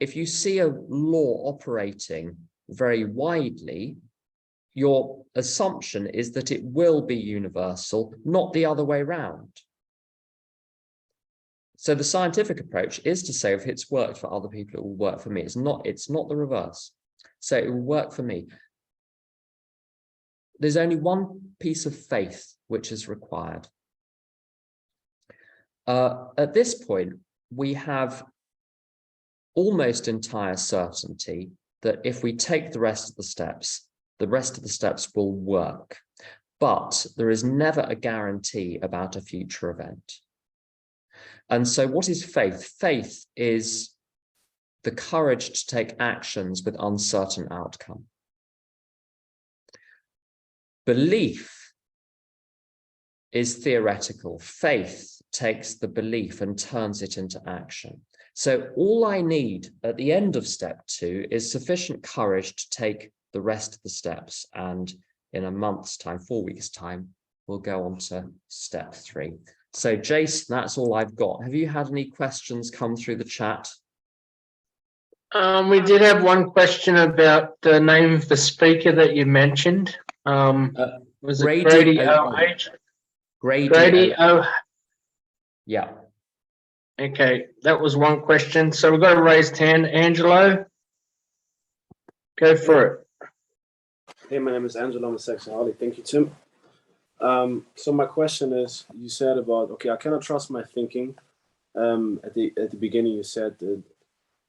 if you see a law operating very widely, your assumption is that it will be universal, not the other way around. So the scientific approach is to say if it's worked for other people, it will work for me. It's not the reverse. So it will work for me. There's only one piece of faith which is required. At this point, we have almost entire certainty that if we take the rest of the steps will work. But there is never a guarantee about a future event. And so what is faith? Faith is the courage to take actions with uncertain outcome. Belief is theoretical. Faith takes the belief and turns it into action. So all I need at the end of step 2 is sufficient courage to take the rest of the steps. And in a month's time, 4 weeks' time, we'll go on to step 3. So Jason, that's all I've got. Have you had any questions come through the chat?
We did have one question about the name of the speaker that you mentioned. Was it Grady O.H.? Grady O.
Yeah.
Okay, that was one question. So we've got a raised hand. Angelo, go for it.
Hey, my name is Angelo. I'm a sexaholic. Thank you, Tim. So my question is, you said about, okay, I cannot trust my thinking. At the beginning, you said that,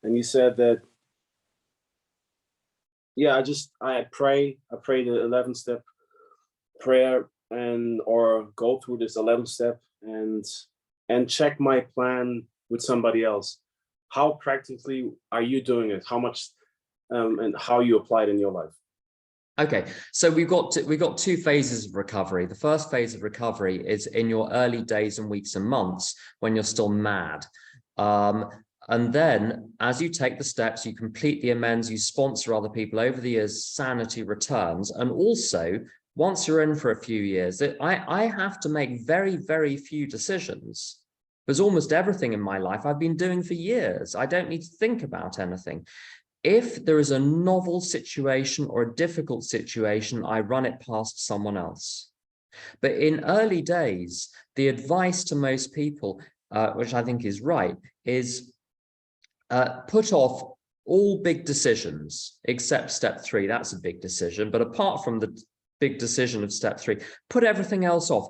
and you said that, yeah, I pray the 11-step prayer or go through this 11th step and check my plan with somebody else. How practically are you doing it? How much and how you apply it in your life?
Okay, so we've got 2 phases of recovery. The first phase of recovery is in your early days and weeks and months when you're still mad. And then as you take the steps, you complete the amends, you sponsor other people over the years, sanity returns. And also, once you're in for a few years, I have to make very, very few decisions because almost everything in my life I've been doing for years. I don't need to think about anything. If there is a novel situation or a difficult situation, I run it past someone else. But in early days, the advice to most people, which I think is right, is put off all big decisions except step 3. That's a big decision. But apart from the big decision of step 3, put everything else off.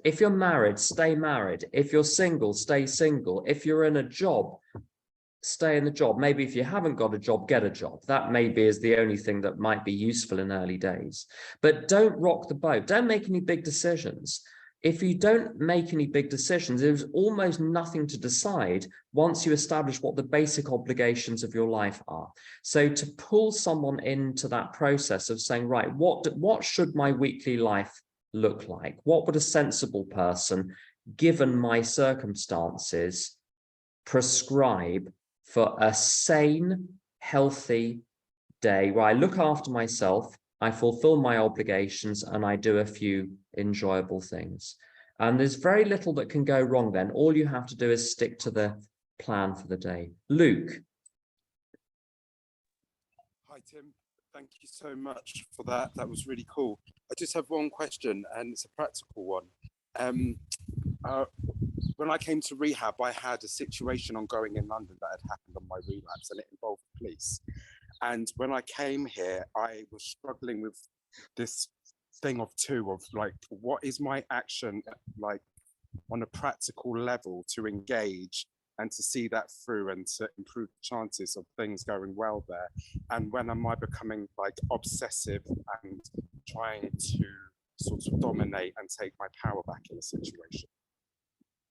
If you're married, stay married. If you're single, stay single. If you're in a job, stay in the job. Maybe if you haven't got a job, get a job. That maybe is the only thing that might be useful in early days. But don't rock the boat. Don't make any big decisions. If you don't make any big decisions, there's almost nothing to decide once you establish what the basic obligations of your life are. So to pull someone into that process of saying, right, what should my weekly life look like? What would a sensible person, given my circumstances, prescribe for a sane, healthy day where I look after myself, I fulfill my obligations, and I do a few enjoyable things. And there's very little that can go wrong then. All you have to do is stick to the plan for the day. Luke.
Hi, Tim. Thank you so much for that. That was really cool. I just have one question, and it's a practical one. When I came to rehab, I had a situation ongoing in London that had happened on my relapse, and it involved the police. And when I came here, I was struggling with this thing of like, what is my action like on a practical level to engage and to see that through and to improve the chances of things going well there? And when am I becoming like obsessive and trying to sort of dominate and take my power back in a situation?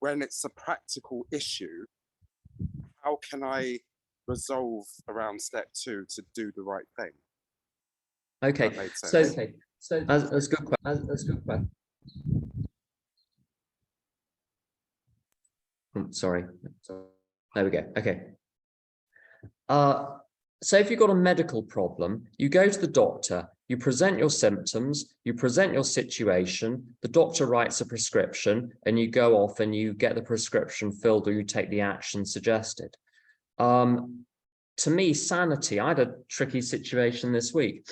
When it's a practical issue, how can I resolve around step 2 to do the right thing?
Okay, so that's good question. That's good question. Sorry. There we go. Okay. So if you've got a medical problem, you go to the doctor, you present your symptoms, you present your situation, the doctor writes a prescription, and you go off and you get the prescription filled, or you take the action suggested. To me, sanity, I had a tricky situation this week.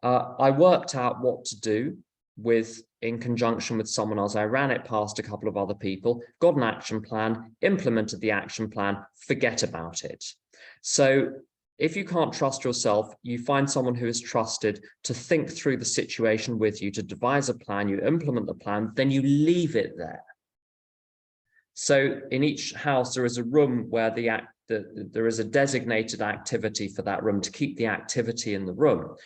I worked out what to do in conjunction with someone else. I ran it past a couple of other people, got an action plan, implemented the action plan, forget about it. So if you can't trust yourself, you find someone who is trusted to think through the situation with you, to devise a plan, you implement the plan, then you leave it there. So in each house, there is a room where there is a designated activity for that room to keep the activity in the room.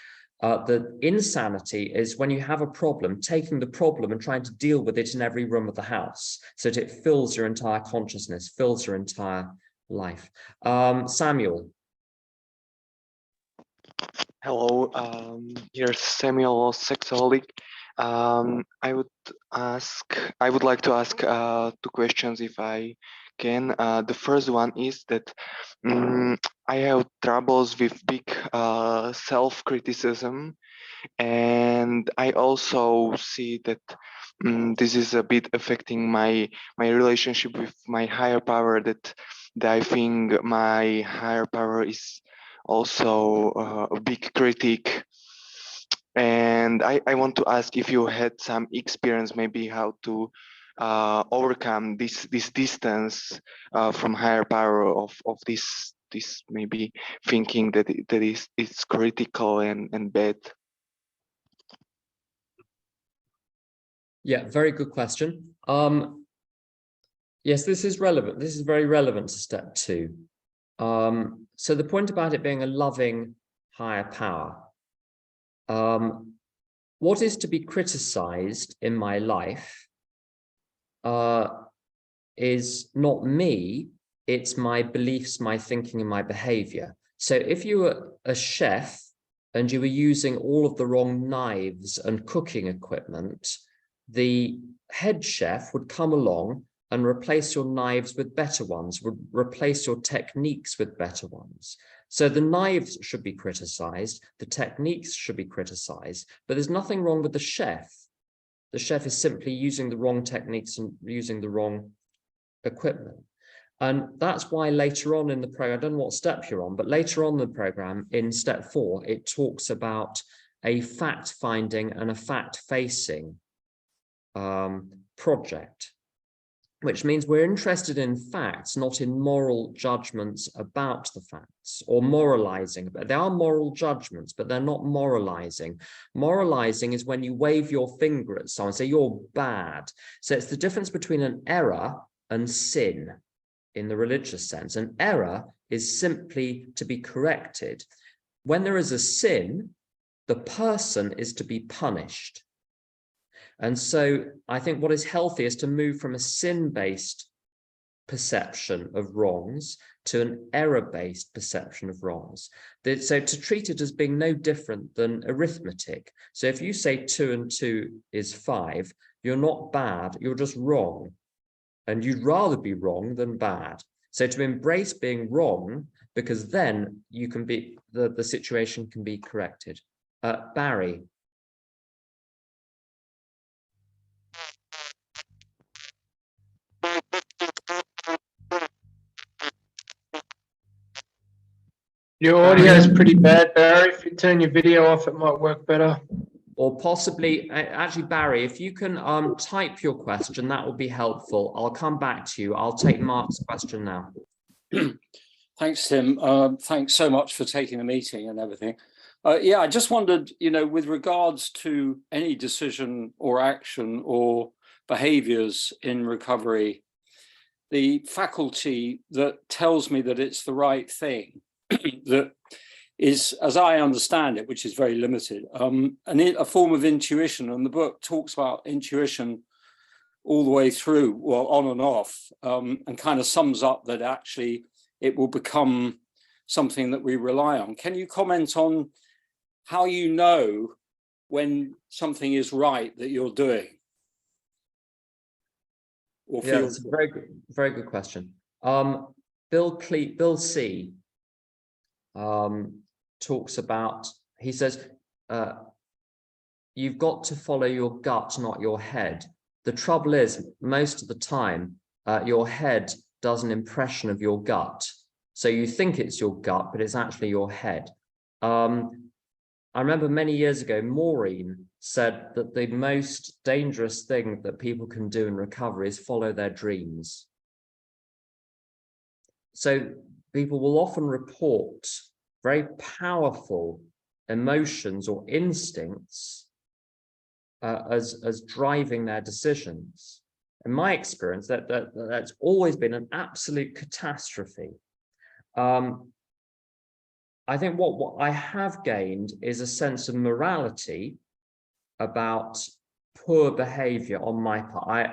The insanity is when you have a problem, taking the problem and trying to deal with it in every room of the house so that it fills your entire consciousness, fills your entire life. Samuel.
Hello, here's Samuel, sexaholic. I would like to ask 2 questions if I can. The first one is that I have troubles with big self-criticism, and I also see that this is a bit affecting my relationship with my higher power, that I think my higher power is also a big critic. And I want to ask if you had some experience, maybe how to overcome this distance from higher power of this maybe thinking that it's critical and bad.
Yeah, very good question. Yes, this is relevant. This is very relevant to step 2. So the point about it being a loving higher power, what is to be criticized in my life is not me, it's my beliefs, my thinking, and my behavior. So if you were a chef and you were using all of the wrong knives and cooking equipment, the head chef would come along and replace your knives with better ones, would replace your techniques with better ones. So the knives should be criticized, the techniques should be criticized, but there's nothing wrong with the chef. The chef is simply using the wrong techniques and using the wrong equipment. And that's why later on in the program, I don't know what step you're on, but later on in the program, in step 4, it talks about a fact-finding and a fact-facing project, which means we're interested in facts, not in moral judgments about the facts or moralizing. They are moral judgments, but they're not moralizing. Moralizing is when you wave your finger at someone and say, you're bad. So it's the difference between an error and sin in the religious sense. An error is simply to be corrected. When there is a sin, the person is to be punished. And so I think what is healthy is to move from a sin-based perception of wrongs to an error-based perception of wrongs. So to treat it as being no different than arithmetic. So if you say 2 and 2 is 5, you're not bad, you're just wrong. And you'd rather be wrong than bad. So to embrace being wrong, because then you can be, the situation can be corrected. Barry.
Your audio is pretty bad, Barry. If you turn your video off, it might work better.
Or possibly, actually, Barry, if you can type your question, that will be helpful. I'll come back to you. I'll take Mark's question now.
Thanks, Tim. Thanks so much for taking the meeting and everything. Yeah, I just wondered, you know, with regards to any decision or action or behaviors in recovery, the faculty that tells me that it's the right thing, that is, as I understand it, which is very limited, a form of intuition. And the book talks about intuition all the way through, well, on and off, and kind of sums up that actually it will become something that we rely on. Can you comment on how you know when something is right that you're doing? Or
yeah, it's a very good question. Bill C. Talks about, he says, you've got to follow your gut, not your head. The trouble is, most of the time, your head does an impression of your gut. So you think it's your gut, but it's actually your head. I remember many years ago, Maureen said that the most dangerous thing that people can do in recovery is follow their dreams. So people will often report very powerful emotions or instincts as driving their decisions. In my experience, that's always been an absolute catastrophe. I think what I have gained is a sense of morality about poor behavior on my part.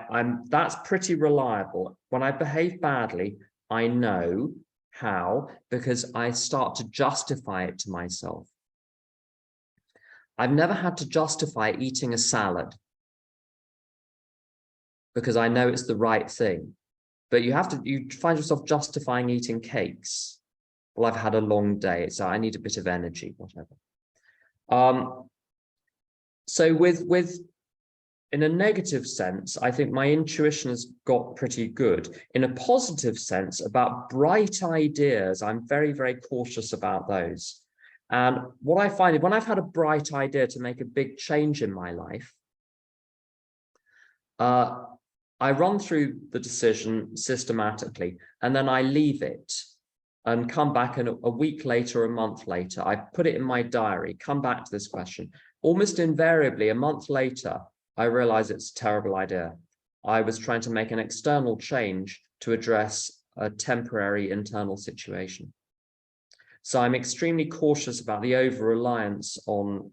That's pretty reliable. When I behave badly, I know how, because I start to justify it to myself. I've never had to justify eating a salad because I know it's the right thing. But you find yourself justifying eating cakes. Well, I've had a long day, so I need a bit of energy, whatever. So in a negative sense, I think my intuition has got pretty good. In a positive sense, about bright ideas, I'm very, very cautious about those. And what I find is when I've had a bright idea to make a big change in my life, I run through the decision systematically, and then I leave it and come back, and a week later, a month later, I put it in my diary, come back to this question. Almost invariably, a month later, I realize it's a terrible idea. I was trying to make an external change to address a temporary internal situation. So I'm extremely cautious about the over-reliance on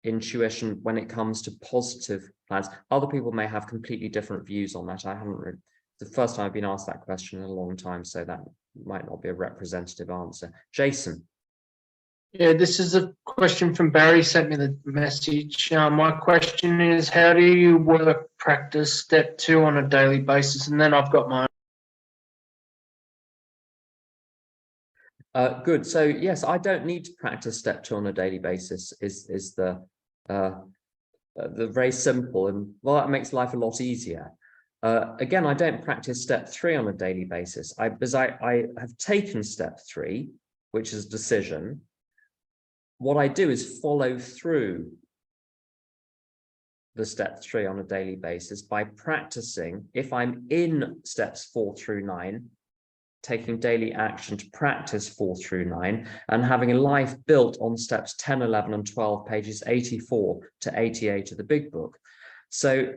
intuition when it comes to positive plans. Other people may have completely different views on that. I haven't really, the first time I've been asked that question in a long time, so that might not be a representative answer. Jason.
Yeah, this is a question from Barry, sent me the message. My question is, how do you work practice step 2 on a daily basis? And then I've got my
Good. So yes, I don't need to practice step 2 on a daily basis. Is the very simple, and well, that makes life a lot easier. Again, I don't practice step 3 on a daily basis. Because I have taken step 3, which is decision. What I do is follow through the step 3 on a daily basis by practicing. If I'm in steps 4 through 9, taking daily action to practice 4 through 9, and having a life built on steps 10, 11, and 12, pages 84 to 88 of the big book. So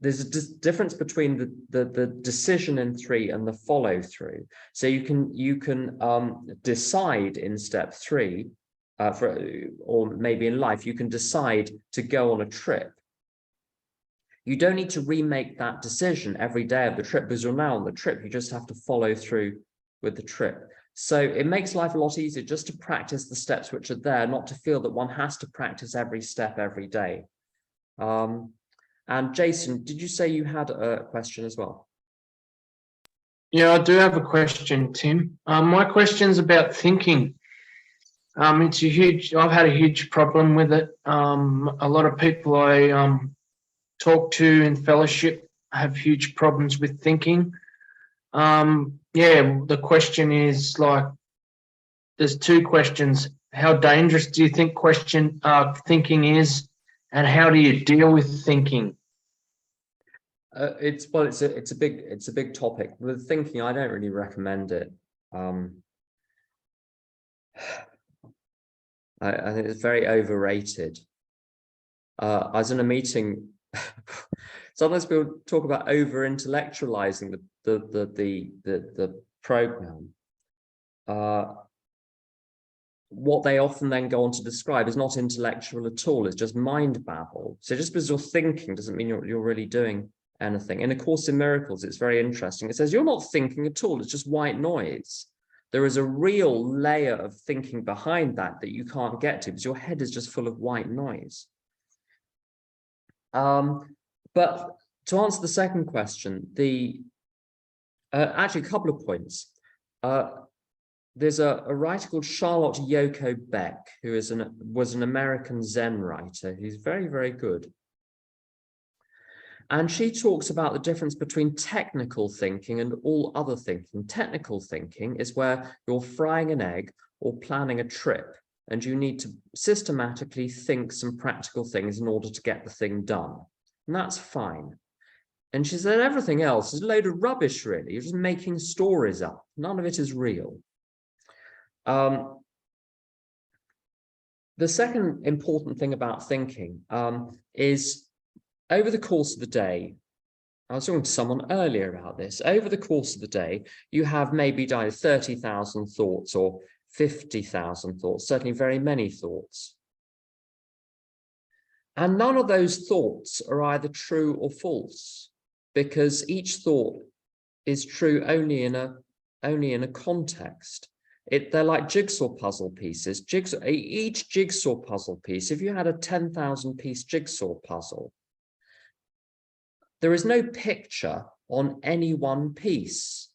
there's a difference between the decision in 3 and the follow through. So you can decide in step 3, or maybe in life, you can decide to go on a trip. You don't need to remake that decision every day of the trip because you're now on the trip. You just have to follow through with the trip. So it makes life a lot easier just to practice the steps which are there, not to feel that one has to practice every step every day. And Jason, did you say you had a question as well?
Yeah, I do have a question, Tim. My question's about thinking. It's I've had a huge problem with it. A lot of people I talk to in fellowship have huge problems with thinking. Yeah, the question is like, there's two questions. How dangerous do you think thinking is, and how do you deal with thinking?
It's a big topic. With thinking, I don't really recommend it. I think it's very overrated. I was in a meeting. Sometimes people talk about over-intellectualizing the program. What they often then go on to describe is not intellectual at all. It's just mind babble. So just because you're thinking doesn't mean you're really doing anything. In A Course in Miracles, it's very interesting. It says you're not thinking at all. It's just white noise. There is a real layer of thinking behind that you can't get to because your head is just full of white noise. But to answer the second question, actually a couple of points. There's a writer called Charlotte Yoko Beck, who was an American Zen writer who's very, very good. And she talks about the difference between technical thinking and all other thinking. Technical thinking is where you're frying an egg or planning a trip, and you need to systematically think some practical things in order to get the thing done. And that's fine. And she said everything else is a load of rubbish, really. You're just making stories up. None of it is real. The second important thing about thinking is over the course of the day, I was talking to someone earlier about this, over the course of the day, you have maybe 30,000 thoughts or 50,000 thoughts, certainly very many thoughts. And none of those thoughts are either true or false, because each thought is true only in a context. They're like jigsaw puzzle pieces. Each jigsaw puzzle piece, if you had a 10,000 piece jigsaw puzzle, there is no picture on any one piece.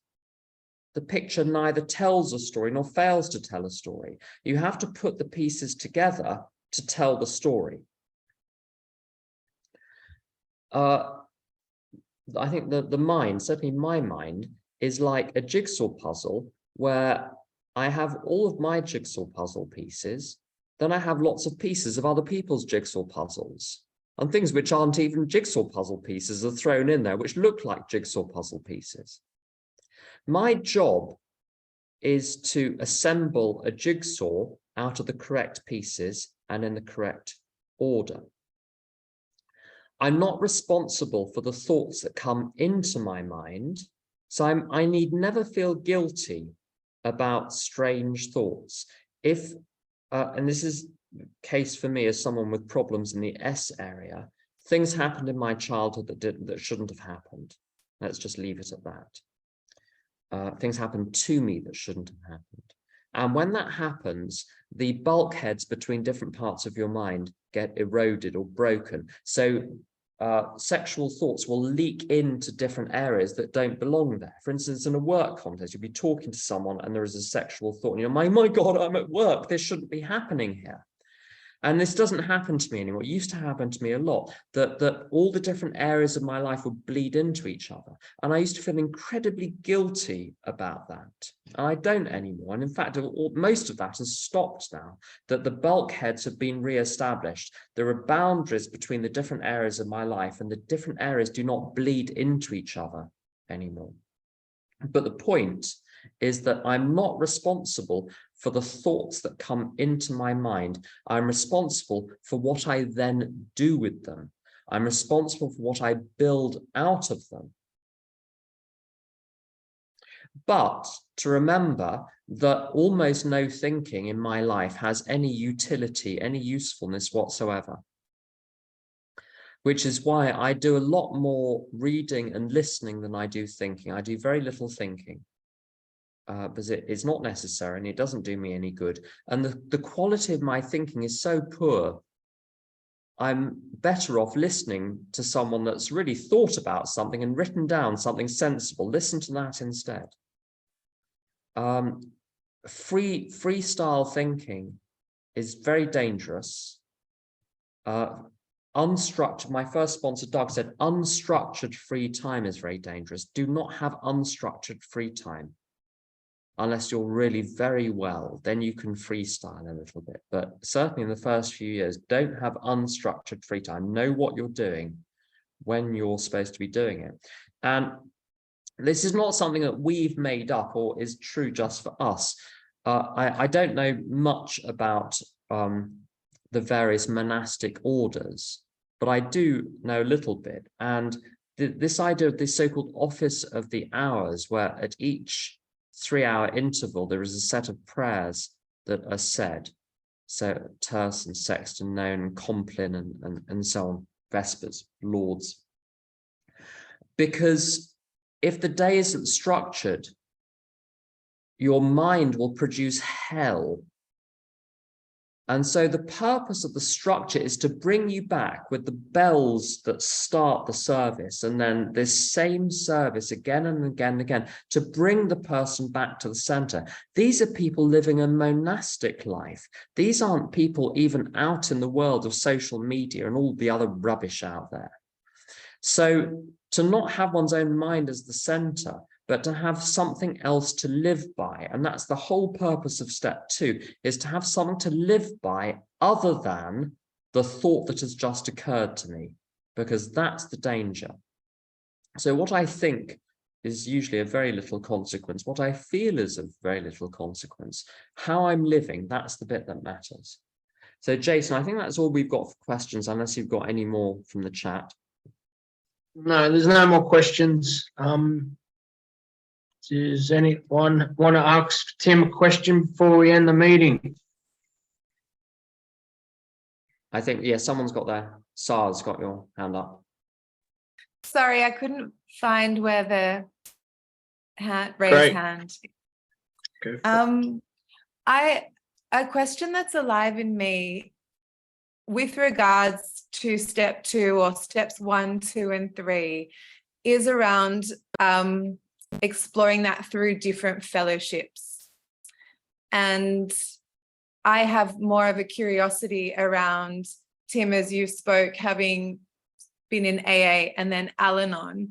The picture neither tells a story nor fails to tell a story. You have to put the pieces together to tell the story. I think that the mind, certainly my mind, is like a jigsaw puzzle where I have all of my jigsaw puzzle pieces, then I have lots of pieces of other people's jigsaw puzzles. And things which aren't even jigsaw puzzle pieces are thrown in there, which look like jigsaw puzzle pieces. My job is to assemble a jigsaw out of the correct pieces and in the correct order. I'm not responsible for the thoughts that come into my mind, so I need never feel guilty about strange thoughts. And this is the case for me as someone with problems in the S area, things happened in my childhood that shouldn't have happened. Let's just leave it at that. Things happened to me that shouldn't have happened. And when that happens, the bulkheads between different parts of your mind get eroded or broken. So sexual thoughts will leak into different areas that don't belong there. For instance, in a work context, you'll be talking to someone and there is a sexual thought, and you're like, my God, I'm at work. This shouldn't be happening here. And this doesn't happen to me anymore. It used to happen to me a lot, that all the different areas of my life would bleed into each other. And I used to feel incredibly guilty about that. And I don't anymore. And in fact, most of that has stopped now, that the bulkheads have been re-established. There are boundaries between the different areas of my life, and the different areas do not bleed into each other anymore. But the point is that I'm not responsible for the thoughts that come into my mind. I'm responsible for what I then do with them. I'm responsible for what I build out of them. But to remember that almost no thinking in my life has any utility, any usefulness whatsoever. Which is why I do a lot more reading and listening than I do thinking. I do very little thinking. Because it's not necessary and it doesn't do me any good. And the quality of my thinking is so poor. I'm better off listening to someone that's really thought about something and written down something sensible. Listen to that instead. Freestyle thinking is very dangerous. Unstructured, my first sponsor, Doug, said unstructured free time is very dangerous. Do not have unstructured free time. Unless you're really very well, then you can freestyle a little bit. But certainly in the first few years, don't have unstructured free time. Know what you're doing when you're supposed to be doing it. And this is not something that we've made up or is true just for us. I don't know much about the various monastic orders, but I do know a little bit. And this idea of this so-called office of the hours, where at each 3-hour interval, there is a set of prayers that are said. So terce and sexton, known, compline, and so on, vespers, lauds. Because if the day isn't structured, your mind will produce hell. And so the purpose of the structure is to bring you back with the bells that start the service, and then this same service again and again and again, to bring the person back to the center. These are people living a monastic life. These aren't people even out in the world of social media and all the other rubbish out there. So to not have one's own mind as the center, but to have something else to live by. And that's the whole purpose of step 2, is to have something to live by other than the thought that has just occurred to me, because that's the danger. So what I think is usually of very little consequence. What I feel is of very little consequence. How I'm living, that's the bit that matters. So Jason, I think that's all we've got for questions, unless you've got any more from the chat.
No, there's no more questions. Does anyone want to ask Tim a question before we end the meeting?
I think, yeah, someone's got their, Sar's got your hand up.
Sorry, I couldn't find where the raised hand.
Go for it.
A question that's alive in me with regards to step 2 or steps 1, 2, and 3 is around exploring that through different fellowships. And I have more of a curiosity around, Tim, as you spoke, having been in AA and then Al-Anon.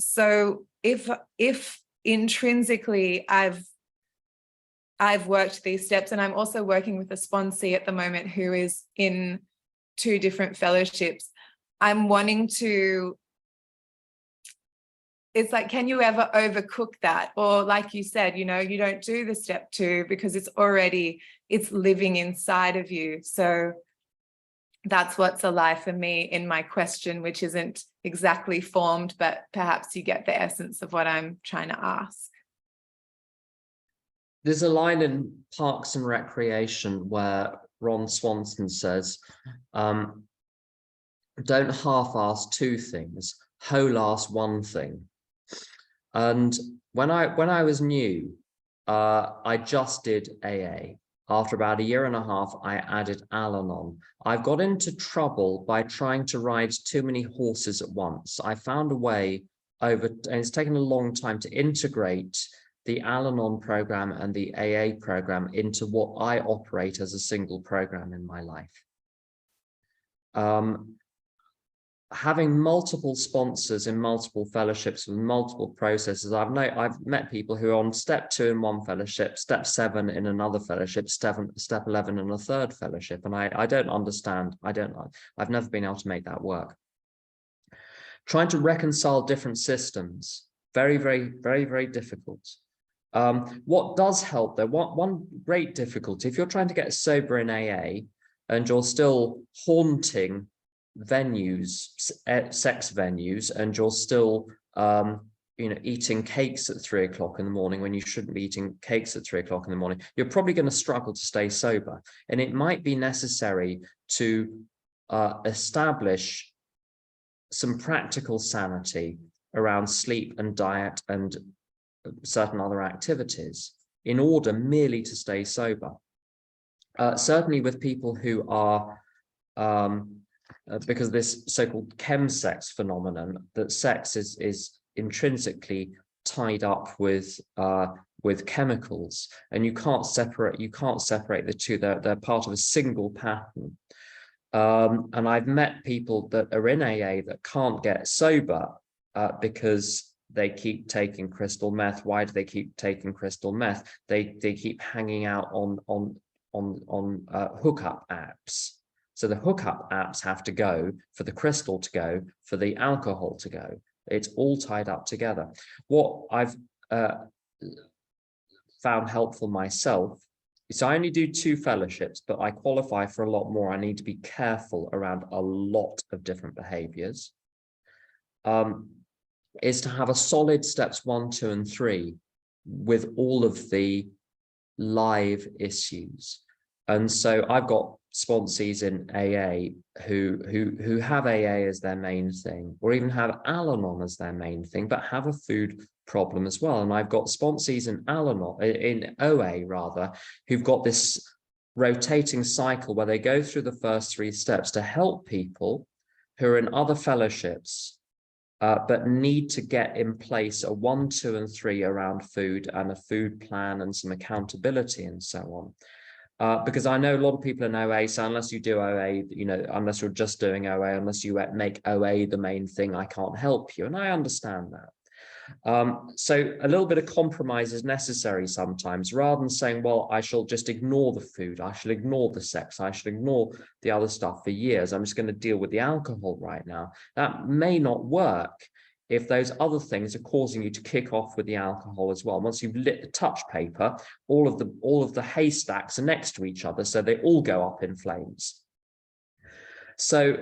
So if intrinsically I've worked these steps, and I'm also working with a sponsee at the moment who is in 2 different fellowships, I'm wanting to, it's like, can you ever overcook that? Or like you said, you know, you don't do the step 2 because it's living inside of you. So that's what's alive for me in my question, which isn't exactly formed, but perhaps you get the essence of what I'm trying to ask.
There's a line in Parks and Recreation where Ron Swanson says, don't half-ass 2 things, whole-ass 1 thing. And when I was new, I just did AA. After about 1.5 years, I added Al-Anon. I've got into trouble by trying to ride too many horses at once. I found a way and it's taken a long time to integrate the Al-Anon program and the AA program into what I operate as a single program in my life. Having multiple sponsors in multiple fellowships with multiple processes, I've met people who are on step 2 in one fellowship, step 7 in another fellowship, step 11 in a third fellowship, and I don't understand. I've never been able to make that work. Trying to reconcile different systems, very, very, very, very difficult. What does help though, one great difficulty, if you're trying to get sober in AA and you're still haunting venues, sex venues, and you're still eating cakes at 3 o'clock in the morning when you shouldn't be eating cakes at 3 o'clock in the morning, you're probably going to struggle to stay sober. And it might be necessary to establish some practical sanity around sleep and diet and certain other activities in order merely to stay sober. Certainly with people who are because this so-called chemsex phenomenon, that sex is intrinsically tied up with chemicals, and you can't separate the two. They're part of a single pattern. And I've met people that are in AA that can't get sober because they keep taking crystal meth. Why do they keep taking crystal meth? They keep hanging out on hookup apps. So the hookup apps have to go for the crystal to go, for the alcohol to go. It's all tied up together. What I've found helpful myself is I only do 2 fellowships, but I qualify for a lot more. I need to be careful around a lot of different behaviors. Is to have a solid steps 1, 2, and 3 with all of the live issues. And so I've got sponsees in AA who have AA as their main thing, or even have Al-Anon as their main thing, but have a food problem as well. And I've got sponsees in Al-Anon, in OA rather, who've got this rotating cycle where they go through the first 3 steps to help people who are in other fellowships, but need to get in place a 1, 2, and 3 around food and a food plan and some accountability and so on. Because I know a lot of people in OA, so unless you do OA, you know, unless you're just doing OA, unless you make OA the main thing, I can't help you. And I understand that. So a little bit of compromise is necessary sometimes, rather than saying, well, I shall just ignore the food, I shall ignore the sex, I shall ignore the other stuff for years. I'm just going to deal with the alcohol right now. That may not work if those other things are causing you to kick off with the alcohol as well. Once you've lit the touch paper, all of the haystacks are next to each other, so they all go up in flames. So,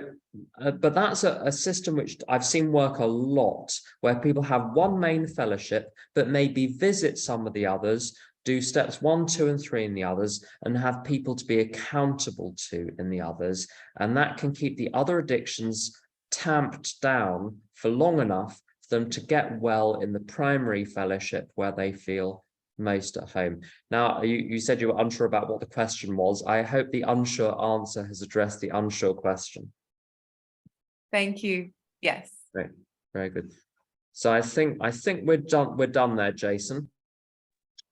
but that's a system which I've seen work a lot, where people have one main fellowship, but maybe visit some of the others, do steps 1, 2, and 3 in the others, and have people to be accountable to in the others. And that can keep the other addictions tamped down for long enough for them to get well in the primary fellowship where they feel most at home. Now, you said you were unsure about what the question was. I hope the unsure answer has addressed the unsure question.
Thank you. Yes.
Great, very good. So I think we're done there, Jason.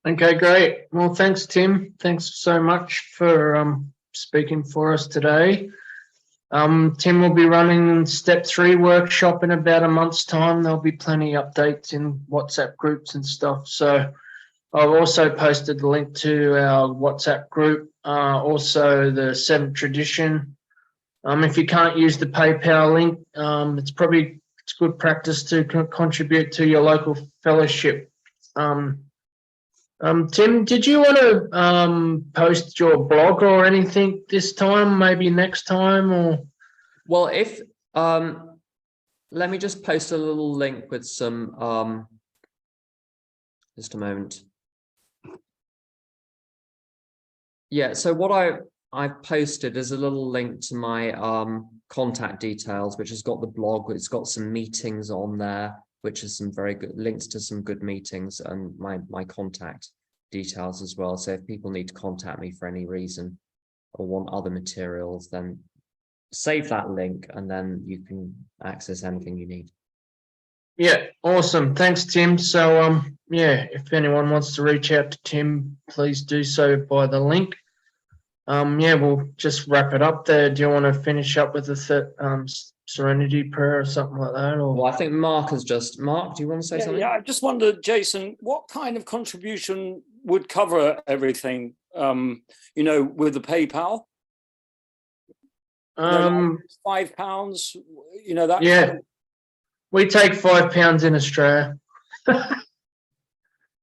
Okay, great. Well, thanks, Tim. Thanks so much for speaking for us today. Tim will be running step 3 workshop in about a month's time. There'll be plenty of updates in WhatsApp groups and stuff. So I've also posted the link to our WhatsApp group, also the 7th tradition. If you can't use the PayPal link, it's good practice to contribute to your local fellowship. Tim, did you want to post your blog or anything this time, maybe next time? Or
well, if let me just post a little link with some just a moment. Yeah, so what I've posted is a little link to my contact details, which has got the blog. It's got some meetings on there, which is some very good links to some good meetings, and my contact details as well. So if people need to contact me for any reason or want other materials, then save that link and then you can access anything you need.
yeah, awesome. Thanks, Tim. So yeah, if anyone wants to reach out to Tim, please do so by the link. Yeah, we'll just wrap it up there. Do you want to finish up with the serenity prayer or something like that? Or?
Well, I think Mark, do you want to say something?
Yeah, I just wondered, Jason, what kind of contribution would cover everything, you know, with the PayPal? Like £5, you know, that.
Yeah,
kind of...
we take £5 in Australia.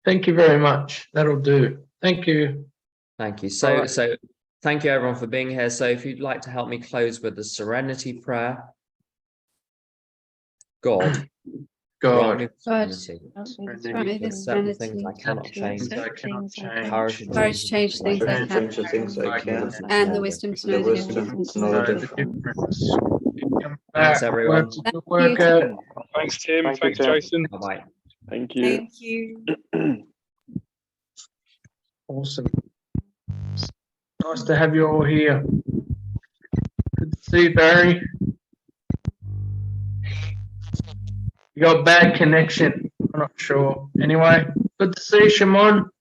Thank you very much. That'll do. Thank you.
Thank you. So thank you everyone for being here. So if you'd like to help me close with the serenity prayer. God.
God.
Serenity. Certain things I cannot change.
Courage to change things I can. And the wisdom to know the difference.
Thanks everyone.
Thanks, Tim. Thanks, Jason.
Bye-bye.
Thank you.
Thank you.
Awesome. Nice to have you all here. Good to see you, Barry. You got bad connection. I'm not sure. Anyway, good to see you, Shimon.